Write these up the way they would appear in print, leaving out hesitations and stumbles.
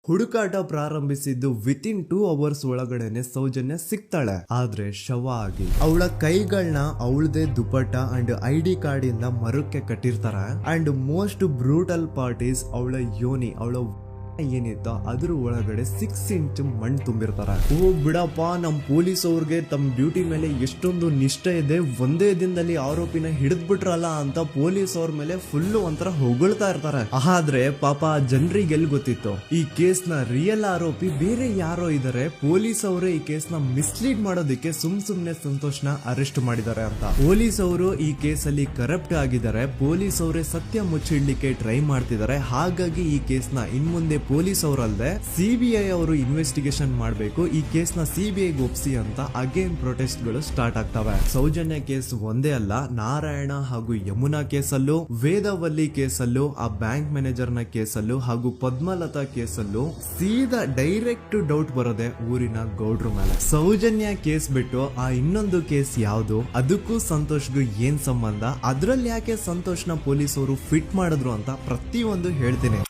ಹುಡುಕಾಟ ಪ್ರಾರಂಭಿಸಿದ್ದು within 2 hours ಒಳಗಡೆನೆ ಸೌಜನ್ಯ ಸಿಗ್ತಾಳೆ. ಆದ್ರೆ ಶವ ಆಗಿ ಅವಳ ಕೈಗಳನ್ನ ಅವಳದೇ ದುಪಟ್ಟ ಅಂಡ್ ID ಕಾರ್ಡ್ ಇಂದ ಮರಕ್ಕೆ ಕಟ್ಟಿರ್ತಾರೆ. And most brutal part is ಅವಳ ಯೋನಿ, ಅವಳ ಏನಿತ್ತ ಅದ್ರ ಒಳಗಡೆ 6 inch ಮಣ್ಣು ತುಂಬಿರ್ತಾರ. ಓ ಬಿಡಪ್ಪ, ನಮ್ ಪೊಲೀಸ್ ಅವ್ರಿಗೆ ತಮ್ಮ ಡ್ಯೂಟಿ ಮೇಲೆ ಎಷ್ಟೊಂದು ನಿಷ್ಠೆ ಇದೆ, ಒಂದೇ ದಿನದಲ್ಲಿ ಆರೋಪಿನ ಹಿಡಿದ್ಬಿಟ್ರಲ್ಲ ಅಂತ ಪೊಲೀಸ್ ಅವ್ರ ಮೇಲೆ ಫುಲ್ ಒಂಥರ ಹೊಗಳ್ತಾ ಇರ್ತಾರೆ. ಆದ್ರೆ ಪಾಪ ಜನರಿಗೆ ಎಲ್ಲಿ ಗೊತ್ತಿತ್ತು ಈ ಕೇಸ್ ನ ರಿಯಲ್ ಆರೋಪಿ ಬೇರೆ ಯಾರೋ ಇದಾರೆ, ಪೊಲೀಸ್ ಅವರೇ ಈ ಕೇಸ್ ನ ಮಿಸ್ಲೀಡ್ ಮಾಡೋದಕ್ಕೆ ಸುಮ್ನೆ ಸಂತೋಷ್ನ ಅರೆಸ್ಟ್ ಮಾಡಿದ್ದಾರೆ ಅಂತ. ಪೊಲೀಸ್ ಅವರು ಈ ಕೇಸ್ ಅಲ್ಲಿ ಕರಪ್ಟ್ ಆಗಿದ್ದಾರೆ, ಪೊಲೀಸ್ ಅವರೇ ಸತ್ಯ ಮುಚ್ಚಿಡ್ಲಿಕ್ಕೆ ಟ್ರೈ ಮಾಡ್ತಿದ್ದಾರೆ. ಹಾಗಾಗಿ ಈ ಕೇಸ್ ನ ಇನ್ಮುಂದೆ ಪೊಲೀಸ್ ಅವರಲ್ಲದೆ CBI ಅವರು ಇನ್ವೆಸ್ಟಿಗೇಷನ್ ಮಾಡಬೇಕು, ಈ ಕೇಸ್ ನ CBI ಒಪ್ಸಿ ಅಂತ ಅಗೇನ್ ಪ್ರೊಟೆಸ್ಟ್ ಗಳು ಸ್ಟಾರ್ಟ್ ಆಗ್ತವೆ. ಸೌಜನ್ಯ ಕೇಸ್ ಒಂದೇ ಅಲ್ಲ, ನಾರಾಯಣ ಹಾಗೂ ಯಮುನಾ ಕೇಸಲ್ಲೂ, ವೇದವಲ್ಲಿ ಕೇಸಲ್ಲೂ, ಆ ಬ್ಯಾಂಕ್ ಮ್ಯಾನೇಜರ್ ನ ಕೇಸಲ್ಲೂ ಹಾಗೂ ಪದ್ಮಲತಾ ಕೇಸಲ್ಲೂ ಸೀದಾ ಡೈರೆಕ್ಟ್ ಡೌಟ್ ಬರೋದೆ ಊರಿನ ಗೌಡ್ರ ಮೇಲೆ. ಸೌಜನ್ಯ ಕೇಸ್ ಬಿಟ್ಟು ಆ ಇನ್ನೊಂದು ಕೇಸ್ ಯಾವುದು, ಅದಕ್ಕೂ ಸಂತೋಷ್ಗೂ ಏನ್ ಸಂಬಂಧ, ಅದ್ರಲ್ಲಿ ಯಾಕೆ ಸಂತೋಷ್ನ ಪೊಲೀಸ್ ಅವರು ಫಿಟ್ ಮಾಡಿದ್ರು ಅಂತ ಪ್ರತಿಯೊಂದು ಹೇಳ್ತೀನಿ.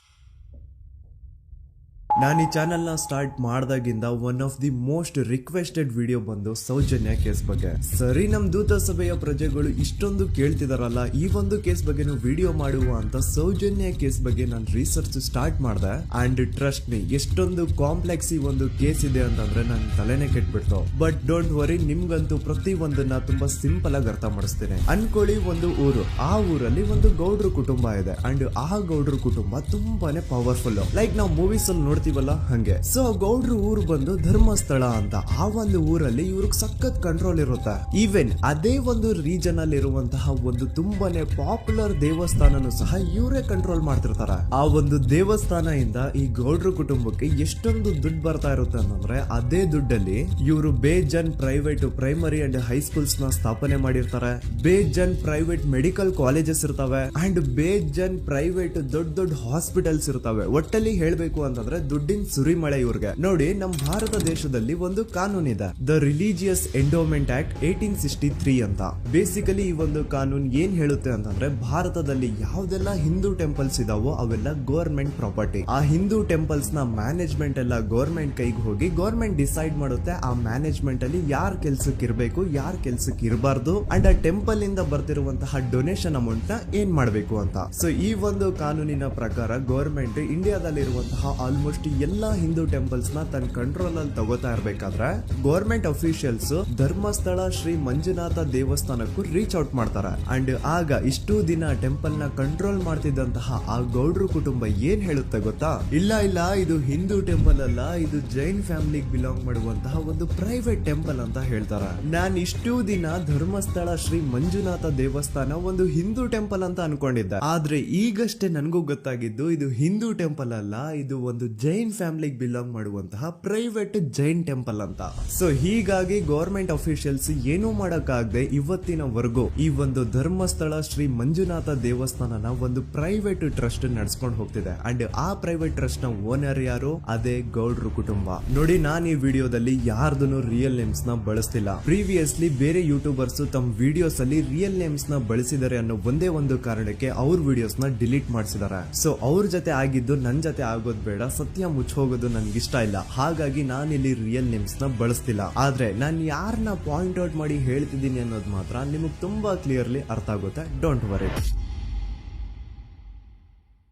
ನಾನು ಈ ಚಾನೆಲ್ ನ ಸ್ಟಾರ್ಟ್ ಮಾಡಿದಾಗಿಂದ one of the most requested video ಬಂದು ಸೌಜನ್ಯ ಕೇಸ್ ಬಗ್ಗೆ. ಸರಿ, ನಮ್ ದೂತ ಸಭೆಯ ಪ್ರಜೆಗಳು ಇಷ್ಟೊಂದು ಕೇಳ್ತಿದಾರಲ್ಲ, ಈ ಒಂದು ಕೇಸ್ ಬಗ್ಗೆ ವಿಡಿಯೋ ಮಾಡುವ ಅಂತ ಸೌಜನ್ಯ ಕೇಸ್ ಬಗ್ಗೆ ನಾನು ರಿಸರ್ಚ್ ಸ್ಟಾರ್ಟ್ ಮಾಡಿದೆ. ಅಂಡ್ ಟ್ರಸ್ಟ್ ಮೀ, ಎಷ್ಟೊಂದು ಕಾಂಪ್ಲೆಕ್ಸ್ ಈ ಒಂದು ಕೇಸ್ ಇದೆ ಅಂತಂದ್ರೆ ನನ್ ತಲೆನೇ ಕೆಟ್ಬಿಡ್ತು. ಬಟ್ ಡೋಂಟ್ ವರಿ, ನಿಮ್ಗಂತೂ ಪ್ರತಿ ಒಂದನ್ನ ತುಂಬಾ ಸಿಂಪಲ್ ಆಗಿ ಅರ್ಥ ಮಾಡಿಸ್ತೇನೆ. ಅನ್ಕೊಳ್ಳಿ, ಒಂದು ಊರು, ಆ ಊರಲ್ಲಿ ಒಂದು ಗೌಡ್ರ ಕುಟುಂಬ ಇದೆ. ಅಂಡ್ ಆ ಗೌಡ್ರ ಕುಟುಂಬ ತುಂಬಾನೇ ಪವರ್ಫುಲ್, ಲೈಕ್ ನಾವು ಮೂವೀಸ್ ಅಲ್ಲಿ ನೋಡ್ತೀವಿ ಹಂಗೆ. ಸೊ ಗೌಡ್ರ ಊರು ಬಂದು ಧರ್ಮಸ್ಥಳ ಅಂತ. ಆ ಒಂದು ಊರಲ್ಲಿ ಇವ್ರಿಗೆ ಸಖತ್ ಕಂಟ್ರೋಲ್ ಇರುತ್ತೆ. ಈವನ್ ಅದೇ ಒಂದು ರೀಜನ್ ಅಲ್ಲಿ ಇರುವಂತಹ ಒಂದು ತುಂಬಾನೇ ಪಾಪ್ಯುಲರ್ ದೇವಸ್ಥಾನನು ಸಹ ಇವರೇ ಕಂಟ್ರೋಲ್ ಮಾಡ್ತಿರ್ತಾರೆ. ಆ ಒಂದು ದೇವಸ್ಥಾನ ಇಂದ ಈ ಗೌಡ್ರ ಕುಟುಂಬಕ್ಕೆ ಎಷ್ಟೊಂದು ದುಡ್ಡು ಬರ್ತಾ ಇರುತ್ತೆ ಅಂತಂದ್ರೆ, ಅದೇ ದುಡ್ಡಲ್ಲಿ ಇವರು ಬೇಜನ್ ಪ್ರೈವೇಟ್ ಪ್ರೈಮರಿ ಅಂಡ್ ಹೈಸ್ಕೂಲ್ಸ್ ನ ಸ್ಥಾಪನೆ ಮಾಡಿರ್ತಾರೆ, ಬೇಜನ್ ಪ್ರೈವೇಟ್ ಮೆಡಿಕಲ್ ಕಾಲೇಜಸ್ ಇರ್ತವೆ, ಅಂಡ್ ಬೇಜನ್ ಪ್ರೈವೇಟ್ ದೊಡ್ಡ ದೊಡ್ಡ ಹಾಸ್ಪಿಟಲ್ಸ್ ಇರ್ತವೆ. ಒಟ್ಟಲ್ಲಿ ಹೇಳ್ಬೇಕು ಅಂತಂದ್ರೆ ದುಡ್ಡಿನ ಸುರಿಮಳೆ ಇವ್ರಿಗೆ. ನೋಡಿ, ನಮ್ಮ ಭಾರತ ದೇಶದಲ್ಲಿ ಒಂದು ಕಾನೂನು ಇದೆ, ದ ರಿಲಿಜಿಯಸ್ ಎಂಡೋಮೆಂಟ್ ಆಕ್ಟ್ 1863 ಅಂತ. ಬೇಸಿಕಲಿ ಈ ಒಂದು ಕಾನೂನು ಏನ್ ಹೇಳುತ್ತೆ ಅಂತಂದ್ರೆ, ಭಾರತದಲ್ಲಿ ಯಾವ್ದೆಲ್ಲ ಹಿಂದೂ ಟೆಂಪಲ್ಸ್ ಇದಾವೋ ಅವೆಲ್ಲ ಗವರ್ಮೆಂಟ್ ಪ್ರಾಪರ್ಟಿ. ಆ ಹಿಂದೂ ಟೆಂಪಲ್ಸ್ ನ ಮ್ಯಾನೇಜ್ಮೆಂಟ್ ಎಲ್ಲ ಗವರ್ಮೆಂಟ್ ಕೈಗೆ ಹೋಗಿ ಗವರ್ಮೆಂಟ್ ಡಿಸೈಡ್ ಮಾಡುತ್ತೆ ಆ ಮ್ಯಾನೇಜ್ಮೆಂಟ್ ಅಲ್ಲಿ ಯಾರ್ ಕೆಲ್ಸಕ್ಕೆ ಇರಬೇಕು, ಯಾರ್ ಕೆಲ್ಸಕ್ಕೆ ಇರಬಾರ್ದು, ಅಂಡ್ ಆ ಟೆಂಪಲ್ ಇಂದ ಬರ್ತಿರುವಂತಹ ಡೊನೇಷನ್ ಅಮೌಂಟ್ ನ ಏನ್ ಮಾಡ್ಬೇಕು ಅಂತ. ಸೊ ಈ ಒಂದು ಕಾನೂನಿನ ಪ್ರಕಾರ ಗವರ್ಮೆಂಟ್ ಇಂಡಿಯಾದಲ್ಲಿ ಇರುವಂತಹ ಆಲ್ಮೋಸ್ಟ್ ಎಲ್ಲಾ ಹಿಂದೂ ಟೆಂಪಲ್ಸ್ ನ ತನ್ನ ಕಂಟ್ರೋಲ್ ಅಲ್ಲಿ ತಗೋತಾ ಇರ್ಬೇಕಾದ್ರೆ ಗವರ್ಮೆಂಟ್ ಅಫಿಷಿಯಲ್ಸ್ ಧರ್ಮಸ್ಥಳ ಶ್ರೀ ಮಂಜುನಾಥ ದೇವಸ್ಥಾನಕ್ಕೂ ರೀಚ್ ಔಟ್ ಮಾಡ್ತಾರೆ. ಅಂಡ್ ಆಗ ಇಷ್ಟು ದಿನ ಟೆಂಪಲ್ ನ ಕಂಟ್ರೋಲ್ ಮಾಡ್ತಿದ್ದಂತಹ ಆ ಗೌಡ್ರ ಕುಟುಂಬ ಏನ್ ಹೇಳುತ್ತೆ ಗೊತ್ತಾ, ಇಲ್ಲ ಇಲ್ಲ, ಇದು ಹಿಂದೂ ಟೆಂಪಲ್ ಅಲ್ಲ, ಇದು ಜೈನ್ ಫ್ಯಾಮಿಲಿಗೆ ಬಿಲಾಂಗ್ ಮಾಡುವಂತಹ ಒಂದು ಪ್ರೈವೇಟ್ ಟೆಂಪಲ್ ಅಂತ ಹೇಳ್ತಾರೆ. ನಾನ್ ಇಷ್ಟು ದಿನ ಧರ್ಮಸ್ಥಳ ಶ್ರೀ ಮಂಜುನಾಥ ದೇವಸ್ಥಾನ ಒಂದು ಹಿಂದೂ ಟೆಂಪಲ್ ಅಂತ ಅನ್ಕೊಂಡಿದ್ದೆ. ಆದ್ರೆ ಈಗಷ್ಟೇ ನನಗೂ ಗೊತ್ತಾಗಿದ್ದು ಇದು ಹಿಂದೂ ಟೆಂಪಲ್ ಅಲ್ಲ, ಇದು ಒಂದು ಜೈನ್ ಫ್ಯಾಮಿಲಿಗೆ ಬಿಲಾಂಗ್ ಮಾಡುವಂತಹ ಪ್ರೈವೇಟ್ ಜೈನ್ ಟೆಂಪಲ್ ಅಂತ. ಸೊ ಹೀಗಾಗಿ ಗವರ್ಮೆಂಟ್ ಅಫಿಷಿಯಲ್ಸ್ ಏನೂ ಮಾಡಕ್ಕಾಗದೆ ಇವತ್ತಿನವರೆಗೂ ಈ ಒಂದು ಧರ್ಮಸ್ಥಳ ಶ್ರೀ ಮಂಜುನಾಥ ದೇವಸ್ಥಾನನ ಒಂದು ಪ್ರೈವೇಟ್ ಟ್ರಸ್ಟ್ ನಡೆಸ್ಕೊಂಡು ಹೋಗ್ತಿದೆ. ಅಂಡ್ ಆ ಪ್ರೈವೇಟ್ ಟ್ರಸ್ಟ್ ನ ಓನರ್ ಯಾರು, ಅದೇ ಗೌಡ್ರ ಕುಟುಂಬ. ನೋಡಿ, ನಾನು ಈ ವಿಡಿಯೋದಲ್ಲಿ ಯಾರ್ದನ್ನು ರಿಯಲ್ ನೇಮ್ಸ್ ನ ಬಳಸ್ತಿಲ್ಲ. ಪ್ರೀವಿಯಸ್ಲಿ ಬೇರೆ ಯೂಟ್ಯೂಬರ್ಸ್ ತಮ್ಮ ವಿಡಿಯೋಸ್ ಅಲ್ಲಿ ರಿಯಲ್ ನೇಮ್ಸ್ ನ ಬಳಸಿದ್ದಾರೆ ಅನ್ನೋ ಒಂದೇ ಒಂದು ಕಾರಣಕ್ಕೆ ಅವ್ರ ವಿಡಿಯೋಸ್ ನ ಡಿಲೀಟ್ ಮಾಡಿಸಿದ್ದಾರೆ. ಸೊ ಅವ್ರ ಜೊತೆ ಆಗಿದ್ದು ನನ್ ಜೊತೆ ಆಗೋದ್ ಬೇಡ, ಸತ್ಯ ಮುಚ್ಚೋಗೋದು ನನ್ಗಿಷ್ಟ ಇಲ್ಲ. ಹಾಗಾಗಿ ನಾನಿಲ್ಲಿ ರಿಯಲ್ ನೇಮ್ಸ್ ನ ಬಳಸ್ತಿಲ್ಲ. ಆದ್ರೆ ನಾನು ಯಾರನ್ನ ಪಾಯಿಂಟ್ ಔಟ್ ಮಾಡಿ ಹೇಳ್ತಿದ್ದೀನಿ ಅನ್ನೋದು ಮಾತ್ರ ನಿಮಗೆ ತುಂಬಾ ಕ್ಲಿಯರ್ಲಿ ಅರ್ಥ ಆಗುತ್ತೆ. Don't worry.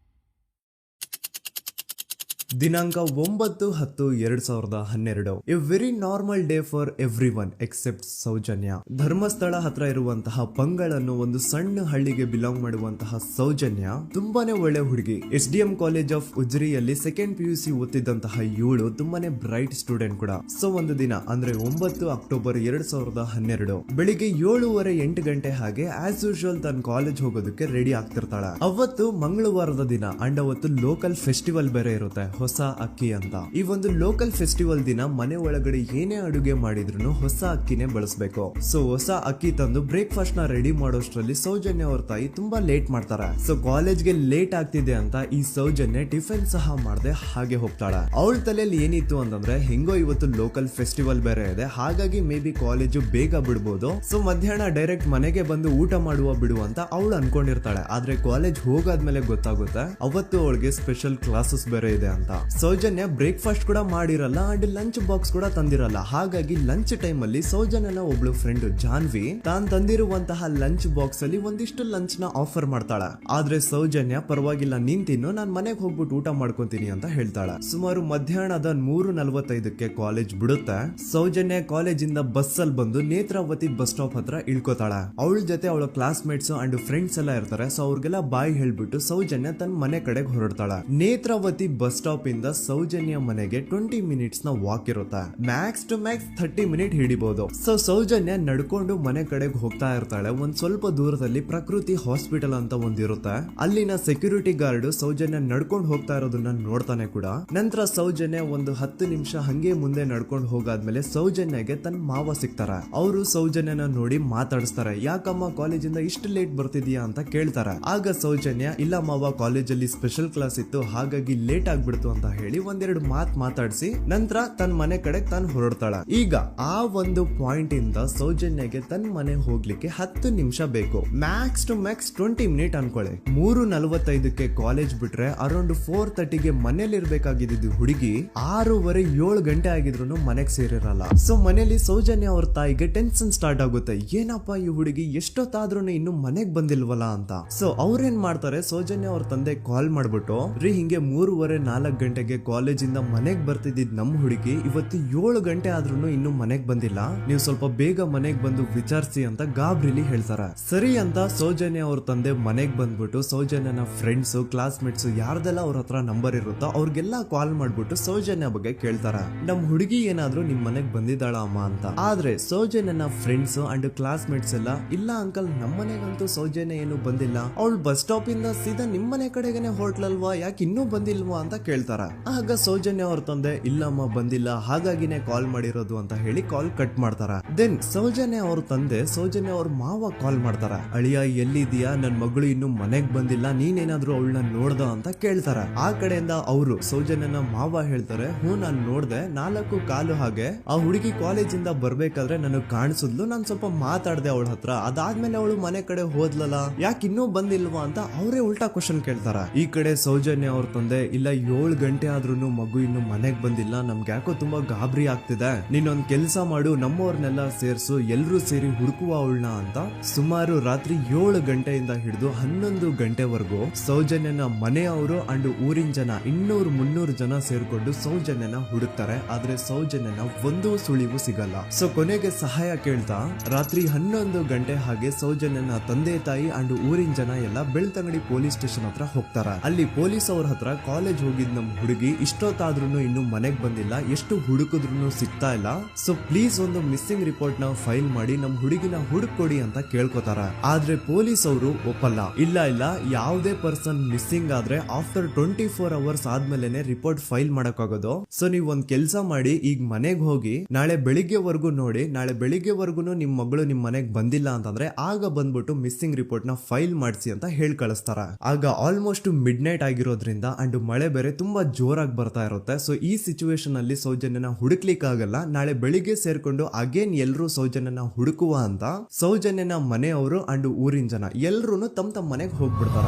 ದಿನಾಂಕ 9/10/2012. A very normal day for every one except Soujanya. Dharmasthala ಹತ್ರ ಇರುವಂತಹ ಪಂಗಳ್ ಅನ್ನೋ ಒಂದು ಸಣ್ಣ ಹಳ್ಳಿಗೆ ಬಿಲಾಂಗ್ ಮಾಡುವಂತಹ ಸೌಜನ್ಯ ತುಂಬಾನೇ ಒಳ್ಳೆ ಹುಡುಗಿ. SDM ಕಾಲೇಜ್ ಆಫ್ ಉಜ್ರಿಯಲ್ಲಿ 2nd PUC ಓದ್ತಿದ್ದಂತಹ ಇವಳು ತುಂಬಾನೇ ಬ್ರೈಟ್ ಸ್ಟೂಡೆಂಟ್ ಕೂಡ. ಸೊ ಒಂದು ದಿನ ಅಂದ್ರೆ 9 ಅಕ್ಟೋಬರ್ 2012 ಬೆಳಿಗ್ಗೆ 7:30-8 ಗಂಟೆ ಹಾಗೆ ಆಸ್ ಯೂಶುವಲ್ ತನ್ನ ಕಾಲೇಜ್ ಹೋಗೋದಕ್ಕೆ ರೆಡಿ ಆಗ್ತಿರ್ತಾಳೆ. ಅವತ್ತು ಮಂಗಳವಾರದ ದಿನ ಅಂಡ್ ಅವತ್ತು ಲೋಕಲ್ ಫೆಸ್ಟಿವಲ್ ಬೇರೆ ಇರುತ್ತೆ, ಹೊಸ ಅಕ್ಕಿ ಅಂತ. ಈ ಒಂದು ಲೋಕಲ್ ಫೆಸ್ಟಿವಲ್ ದಿನ ಮನೆ ಒಳಗಡೆ ಏನೇ ಅಡುಗೆ ಮಾಡಿದ್ರು ಹೊಸ ಅಕ್ಕಿನೇ ಬಳಸಬೇಕು. ಸೊ ಹೊಸ ಅಕ್ಕಿ ತಂದು ಬ್ರೇಕ್ಫಾಸ್ಟ್ ನ ರೆಡಿ ಮಾಡೋಷ್ಟ್ರಲ್ಲಿ ಸೌಜನ್ಯ ಅವ್ರ ತಾಯಿ ತುಂಬಾ ಲೇಟ್ ಮಾಡ್ತಾರೆ. ಸೊ ಕಾಲೇಜ್ಗೆ ಲೇಟ್ ಆಗ್ತಿದೆ ಅಂತ ಈ ಸೌಜನ್ಯ ಟಿಫಿನ್ ಸಹ ಮಾಡದೆ ಹಾಗೆ ಹೋಗ್ತಾಳೆ. ಅವಳ ತಲೆಯಲ್ಲಿ ಏನಿತ್ತು ಅಂತಂದ್ರೆ, ಹೆಂಗೋ ಇವತ್ತು ಲೋಕಲ್ ಫೆಸ್ಟಿವಲ್ ಬೇರೆ ಇದೆ, ಹಾಗಾಗಿ ಮೇ ಬಿ ಕಾಲೇಜು ಬೇಗ ಬಿಡ್ಬೋದು, ಸೊ ಮಧ್ಯಾಹ್ನ ಡೈರೆಕ್ಟ್ ಮನೆಗೆ ಬಂದು ಊಟ ಮಾಡುವ ಬಿಡು ಅಂತ ಅವಳು ಅನ್ಕೊಂಡಿರ್ತಾಳೆ. ಆದ್ರೆ ಕಾಲೇಜ್ ಹೋಗಾದ್ಮೇಲೆ ಗೊತ್ತಾಗುತ್ತೆ ಅವತ್ತು ಅವಳಿಗೆ ಸ್ಪೆಷಲ್ ಕ್ಲಾಸಸ್ ಬೇರೆ ಇದೆ ಅಂತ. ಸೌಜನ್ಯ ಬ್ರೇಕ್ಫಾಸ್ಟ್ ಕೂಡ ಮಾಡಿರಲ್ಲ ಅಂಡ್ ಲಂಚ್ ಬಾಕ್ಸ್ ಕೂಡ ತಂದಿರಲ್ಲ. ಹಾಗಾಗಿ ಲಂಚ್ ಟೈಮ್ ಅಲ್ಲಿ ಸೌಜನ್ಯನ ಒಬ್ಳು ಫ್ರೆಂಡ್ ಜಾನ್ವಿ ತಾನ್ ತಂದಿರುವಂತಹ ಲಂಚ್ ಬಾಕ್ಸ್ ಅಲ್ಲಿ ಒಂದಿಷ್ಟು ಲಂಚ್ ನ ಆಫರ್ ಮಾಡ್ತಾಳ. ಆದ್ರೆ ಸೌಜನ್ಯ ಪರವಾಗಿಲ್ಲ ನೀನ್ ತಿನ್ನು, ನಾನ್ ಮನೆಗೆ ಹೋಗ್ಬಿಟ್ಟು ಊಟ ಮಾಡ್ಕೊಂತೀನಿ ಅಂತ ಹೇಳ್ತಾಳ. ಸುಮಾರು ಮಧ್ಯಾಹ್ನದ 3:45ಕ್ಕೆ ಕಾಲೇಜ್ ಬಿಡುತ್ತೆ. ಸೌಜನ್ಯ ಕಾಲೇಜ್ ಇಂದ ಬಸ್ ಅಲ್ಲಿ ಬಂದು ನೇತ್ರಾವತಿ ಬಸ್ ಸ್ಟಾಪ್ ಹತ್ರ ಇಳ್ಕೋತಾಳ. ಅವಳ ಜೊತೆ ಅವಳ ಕ್ಲಾಸ್ ಮೇಟ್ಸ್ ಅಂಡ್ ಫ್ರೆಂಡ್ಸ್ ಎಲ್ಲ ಇರ್ತಾರೆ. ಸೊ ಅವ್ರಿಗೆಲ್ಲ ಬಾಯ್ ಹೇಳ್ಬಿಟ್ಟು ಸೌಜನ್ಯ ತನ್ನ ಮನೆ ಕಡೆಗೆ ಹೊರಡ್ತಾಳ. ನೇತ್ರಾವತಿ ಬಸ್ ಸ್ಟಾಪ್ ಇಂದ ಸೌಜನ್ಯ ಮನೆಗೆ 20 ಮಿನಿಟ್ಸ್ ನ ವಾಕ್ ಇರುತ್ತೆ. ಮ್ಯಾಕ್ಸ್ ಟು ಮ್ಯಾಕ್ಸ್ 30 ಮಿನಿಟ್ ಹಿಡಿಬಹುದು. ಸೊ ಸೌಜನ್ಯ ನಡ್ಕೊಂಡು ಮನೆ ಕಡೆಗೆ ಹೋಗ್ತಾ ಇರ್ತಾಳೆ. ಒಂದ್ ಸ್ವಲ್ಪ ದೂರದಲ್ಲಿ ಪ್ರಕೃತಿ ಹಾಸ್ಪಿಟಲ್ ಅಂತ ಒಂದಿರುತ್ತೆ. ಅಲ್ಲಿನ ಸೆಕ್ಯೂರಿಟಿ ಗಾರ್ಡ್ ಸೌಜನ್ಯ ನಡ್ಕೊಂಡು ಹೋಗ್ತಾ ಇರೋದನ್ನ ನೋಡ್ತಾನೆ ಕೂಡ. ನಂತರ ಸೌಜನ್ಯ ಒಂದು 10 ನಿಮಿಷ ಹಂಗೆ ಮುಂದೆ ನಡ್ಕೊಂಡು ಹೋಗಾದ್ಮೇಲೆ ಸೌಜನ್ಯಗೆ ತನ್ನ ಮಾವ ಸಿಗ್ತಾರ. ಅವರು ಸೌಜನ್ಯನ ನೋಡಿ ಮಾತಾಡಿಸ್ತಾರೆ. ಯಾಕಮ್ಮ ಕಾಲೇಜಿಂದ ಇಷ್ಟು ಲೇಟ್ ಬರ್ತಿದ್ಯಾ ಅಂತ ಕೇಳ್ತಾರ. ಆಗ ಸೌಜನ್ಯ ಇಲ್ಲ ಮಾವ, ಕಾಲೇಜಲ್ಲಿ ಸ್ಪೆಷಲ್ ಕ್ಲಾಸ್ ಇತ್ತು ಹಾಗಾಗಿ ಲೇಟ್ ಆಗ್ಬಿಡ್ತು ಅಂತ ಹೇಳಿ ಒಂದೆರಡು ಮಾತಾಡಿಸಿ ನಂತರ ತನ್ನ ಮನೆ ಕಡೆ ತಾನು ಹೊರಡ್ತಾಳ. ಈಗ ಆ ಒಂದು ಪಾಯಿಂಟ್ ಇಂದ ಸೌಜನ್ಯಗೆ ತನ್ನ ಮನೆ ಹೋಗ್ಲಿಕ್ಕೆ 10 ನಿಮಿಷ ಬೇಕು. ಮ್ಯಾಕ್ಸ್ ಟು ಮ್ಯಾಕ್ಸ್ 20 ಮಿನಿಟ್ ಅನ್ಕೊಳ್ಳಿ. 3:45ಕ್ಕೆ ಕಾಲೇಜ್ ಬಿಟ್ರೆ ಅರೌಂಡ್ 4:30ಗೆ ಮನೇಲಿ ಇರ್ಬೇಕಾಗಿದ್ದು ಹುಡುಗಿ 6:15 ಗಂಟೆ ಆಗಿದ್ರು ಮನೆಗೆ ಸೇರಿರಲ್ಲ. ಸೊ ಮನೇಲಿ ಸೌಜನ್ಯ ಅವ್ರ ತಾಯಿಗೆ ಟೆನ್ಷನ್ ಸ್ಟಾರ್ಟ್ ಆಗುತ್ತೆ. ಏನಪ್ಪಾ ಈ ಹುಡುಗಿ ಎಷ್ಟೊತ್ತಾದ್ರೂ ಇನ್ನು ಮನೆಗ್ ಬಂದಿಲ್ವಲ್ಲ ಅಂತ. ಸೊ ಅವ್ರೇನ್ ಮಾಡ್ತಾರೆ, ಸೌಜನ್ಯ ಅವ್ರ ತಂದೆ ಕಾಲ್ ಮಾಡ್ಬಿಟ್ಟು ರೀ ಹಿಂಗೆ 3:30-4 ಗಂಟೆಗೆ ಕಾಲೇಜಿಂದ ಮನೆಗ್ ಬರ್ತಿದ್ದಿದ್ ನಮ್ ಹುಡುಗಿ ಇವತ್ತು 7 ಗಂಟೆ ಆದ್ರೂ ಇನ್ನು ಮನೆಗ್ ಬಂದಿಲ್ಲ, ನೀವು ಸ್ವಲ್ಪ ಬೇಗ ಮನೆಗ್ ಬಂದು ವಿಚಾರಿಸಿ ಅಂತ ಗಾಬ್ರಿಲಿ ಹೇಳ್ತಾರೆ. ಸರಿ ಅಂತ ಸೌಜನ್ಯ ಅವ್ರ ತಂದೆ ಮನೆಗ್ ಬಂದ್ಬಿಟ್ಟು ಸೌಜನ್ಯನ ಫ್ರೆಂಡ್ಸ್ ಕ್ಲಾಸ್ ಮೇಟ್ಸ್ ಯಾರ್ದೆಲ್ಲ ಅವ್ರ ಹತ್ರ ನಂಬರ್ ಇರುತ್ತೋ ಅವ್ರಿಗೆಲ್ಲ ಕಾಲ್ ಮಾಡ್ಬಿಟ್ಟು ಸೌಜನ್ಯ ಬಗ್ಗೆ ಕೇಳ್ತಾರ. ನಮ್ ಹುಡುಗಿ ಏನಾದ್ರು ನಿಮ್ ಮನೆಗ್ ಬಂದಿದ್ದಾಳ ಅಮ್ಮ ಅಂತ. ಆದ್ರೆ ಸೌಜನ್ಯನ ಫ್ರೆಂಡ್ಸ್ ಅಂಡ್ ಕ್ಲಾಸ್ ಮೇಟ್ಸ್ ಎಲ್ಲ ಇಲ್ಲ ಅಂಕಲ್ ನಮ್ ಮನೆಗಂತೂ ಸೌಜನ್ಯ ಏನು ಬಂದಿಲ್ಲ, ಅವಳು ಬಸ್ ಸ್ಟಾಪ್ ಇಂದ ಸೀದಾ ನಿಮ್ ಮನೆ ಕಡೆಗೇನೆ ಹೊರಟ್ಲಲ್ವಾ, ಯಾಕೆ ಇನ್ನೂ ಬಂದಿಲ್ವಾ ಅಂತ ಕೇಳ್ತಾರ. ಆಗ ಸೌಜನ್ಯ ಅವ್ರ ತಂದೆ ಇಲ್ಲಮ್ಮ ಬಂದಿಲ್ಲ ಹಾಗಾಗಿನೇ ಕಾಲ್ ಮಾಡಿರೋದು ಅಂತ ಹೇಳಿ ಕಾಲ್ ಕಟ್ ಮಾಡ್ತಾರ. ದೆನ್ ಸೌಜನ್ಯ ಅವ್ರ ತಂದೆ ಸೌಜನ್ಯ ಅವ್ರ ಮಾವ ಕಾಲ್ ಮಾಡ್ತಾರ. ಅಳಿಯ ಎಲ್ಲಿದ್ಯಾ, ನನ್ ಮಗಳು ಇನ್ನು ಮನೆಗ್ ಬಂದಿಲ್ಲ, ನೀನೇನಾದ್ರೂ ಅವಳನ್ನ ನೋಡ್ದ ಅಂತ ಕೇಳ್ತಾರ. ಆ ಕಡೆಯಿಂದ ಅವರು ಸೌಜನ್ಯನ ಮಾವ ಹೇಳ್ತಾರೆ, ನಾನ್ ನೋಡ್ದೆ 4:15 ಹಾಗೆ ಆ ಹುಡುಗಿ ಕಾಲೇಜಿಂದ ಬರ್ಬೇಕಾದ್ರೆ ನನಗ್ ಕಾಣಿಸಿದ್ಲು, ನಾನ್ ಸ್ವಲ್ಪ ಮಾತಾಡ್ದೆ ಅವಳ ಹತ್ರ, ಅದಾದ್ಮೇಲೆ ಅವಳು ಮನೆ ಕಡೆ ಹೋದ್ಲಲ್ಲ, ಯಾಕೆ ಇನ್ನೂ ಬಂದಿಲ್ವಾ ಅಂತ ಅವರೇ ಉಲ್ಟಾ ಕ್ವಶನ್ ಕೇಳ್ತಾರ. ಈ ಕಡೆ ಸೌಜನ್ಯ ಅವ್ರ ತಂದೆ ಇಲ್ಲ 7 ಗಂಟೆ ಆದ್ರೂ ಮಗು ಇನ್ನು ಮನೆಗ್ ಬಂದಿಲ್ಲ, ನಮ್ಗೆ ಯಾಕೋ ತುಂಬಾ ಗಾಬರಿ ಆಗ್ತಿದೆ, ನೀನೊಂದ್ ಕೆಲ್ಸ ಮಾಡು ನಮ್ಮವ್ರನ್ನೆಲ್ಲ ಸೇರ್ಸು ಎಲ್ರೂ ಸೇರಿ ಹುಡುಕುವ ಅವಳನ್ನ ಅಂತ ಸುಮಾರು ರಾತ್ರಿ 7 ಗಂಟೆಯಿಂದ ಹಿಡಿದು 11 ಗಂಟೆವರೆಗೂ ಸೌಜನ್ಯನ ಮನೆಯವರು ಅಂಡ್ ಊರಿನ ಜನ 200-300 ಜನ ಸೇರ್ಕೊಂಡು ಸೌಜನ್ಯನ ಹುಡುಕ್ತಾರೆ. ಆದ್ರೆ ಸೌಜನ್ಯನ ಒಂದು ಸುಳಿವು ಸಿಗಲ್ಲ. ಸೊ ಕೊನೆಗೆ ಸಹಾಯ ಕೇಳ್ತಾ ರಾತ್ರಿ 11 ಗಂಟೆ ಹಾಗೆ ಸೌಜನ್ಯನ ತಂದೆ ತಾಯಿ ಅಂಡ್ ಊರಿನ ಜನ ಎಲ್ಲ ಬೆಳ್ತಂಗಡಿ ಪೊಲೀಸ್ ಸ್ಟೇಷನ್ ಹತ್ರ ಹೋಗ್ತಾರ. ಅಲ್ಲಿ ಪೊಲೀಸ್ ಅವ್ರ ಹತ್ರ ಕಾಲೇಜ್ ಹೋಗಿದ್ ನಮ್ ಹುಡುಗಿ ಇಷ್ಟೊತ್ತಾದ್ರೂ ಇನ್ನು ಮನೆಗ್ ಬಂದಿಲ್ಲ, ಎಷ್ಟು ಹುಡುಕಿದ್ರು ಸಿಗ್ತಾ ಇಲ್ಲ, ಸೊ ಪ್ಲೀಸ್ ಒಂದು ಮಿಸ್ಸಿಂಗ್ ರಿಪೋರ್ಟ್ ನ ಫೈಲ್ ಮಾಡಿ ನಮ್ ಹುಡುಗಿನ ಹುಡುಕೊಡಿ ಅಂತ ಕೇಳ್ಕೊತಾರ. ಆದ್ರೆ ಪೊಲೀಸ್ ಅವರು ಒಪ್ಪಲ್ಲ. ಇಲ್ಲ ಯಾವುದೇ ಪರ್ಸನ್ ಮಿಸ್ಸಿಂಗ್ ಆದ್ರೆ ಆಫ್ಟರ್ 24 ಅವರ್ಸ್ ಆದ್ಮೇಲೆ ರಿಪೋರ್ಟ್ ಫೈಲ್ ಮಾಡಕ್ಕಾಗೋದು. ಸೊ ನೀವ್ ಒಂದ್ ಕೆಲ್ಸ ಮಾಡಿ, ಈಗ ಮನೆಗ್ ಹೋಗಿ ನಾಳೆ ಬೆಳಿಗ್ಗೆವರೆಗೂ ನೋಡಿ, ನಾಳೆ ಬೆಳಿಗ್ಗೆವರೆಗೂ ನಿಮ್ ಮಗಳು ನಿಮ್ ಮನೆಗ್ ಬಂದಿಲ್ಲ ಅಂತಂದ್ರೆ ಆಗ ಬಂದ್ಬಿಟ್ಟು ಮಿಸ್ಸಿಂಗ್ ರಿಪೋರ್ಟ್ ನ ಫೈಲ್ ಮಾಡಿಸಿ ಅಂತ ಹೇಳಿ ಕಳಿಸ್ತಾರ. ಆಗ ಆಲ್ಮೋಸ್ಟ್ ಮಿಡ್ ನೈಟ್ ಆಗಿರೋದ್ರಿಂದ ಅಂಡ್ ಮಳೆ ಬೇರೆ ತುಂಬಾ ಜೋರಾಗಿ ಬರ್ತಾ ಇರುತ್ತೆ. ಸೊ ಈ ಸಿಚುವೇಶನ್ ಅಲ್ಲಿ ಸೌಜನ್ಯನ ಹುಡುಕ್ಲಿಕ್ಕೆ ಆಗಲ್ಲ. ನಾಳೆ ಬೆಳಿಗ್ಗೆ ಸೇರ್ಕೊಂಡು ಅಗೇನ್ ಎಲ್ರು ಸೌಜನ್ಯನ ಹುಡುಕುವ ಅಂತ ಸೌಜನ್ಯನ ಮನೆಯವರು ಅಂಡ್ ಊರಿನ ಜನ ಎಲ್ರು ತಮ್ಮ ಮನೆಗೆ ಹೋಗ್ಬಿಡ್ತಾರ.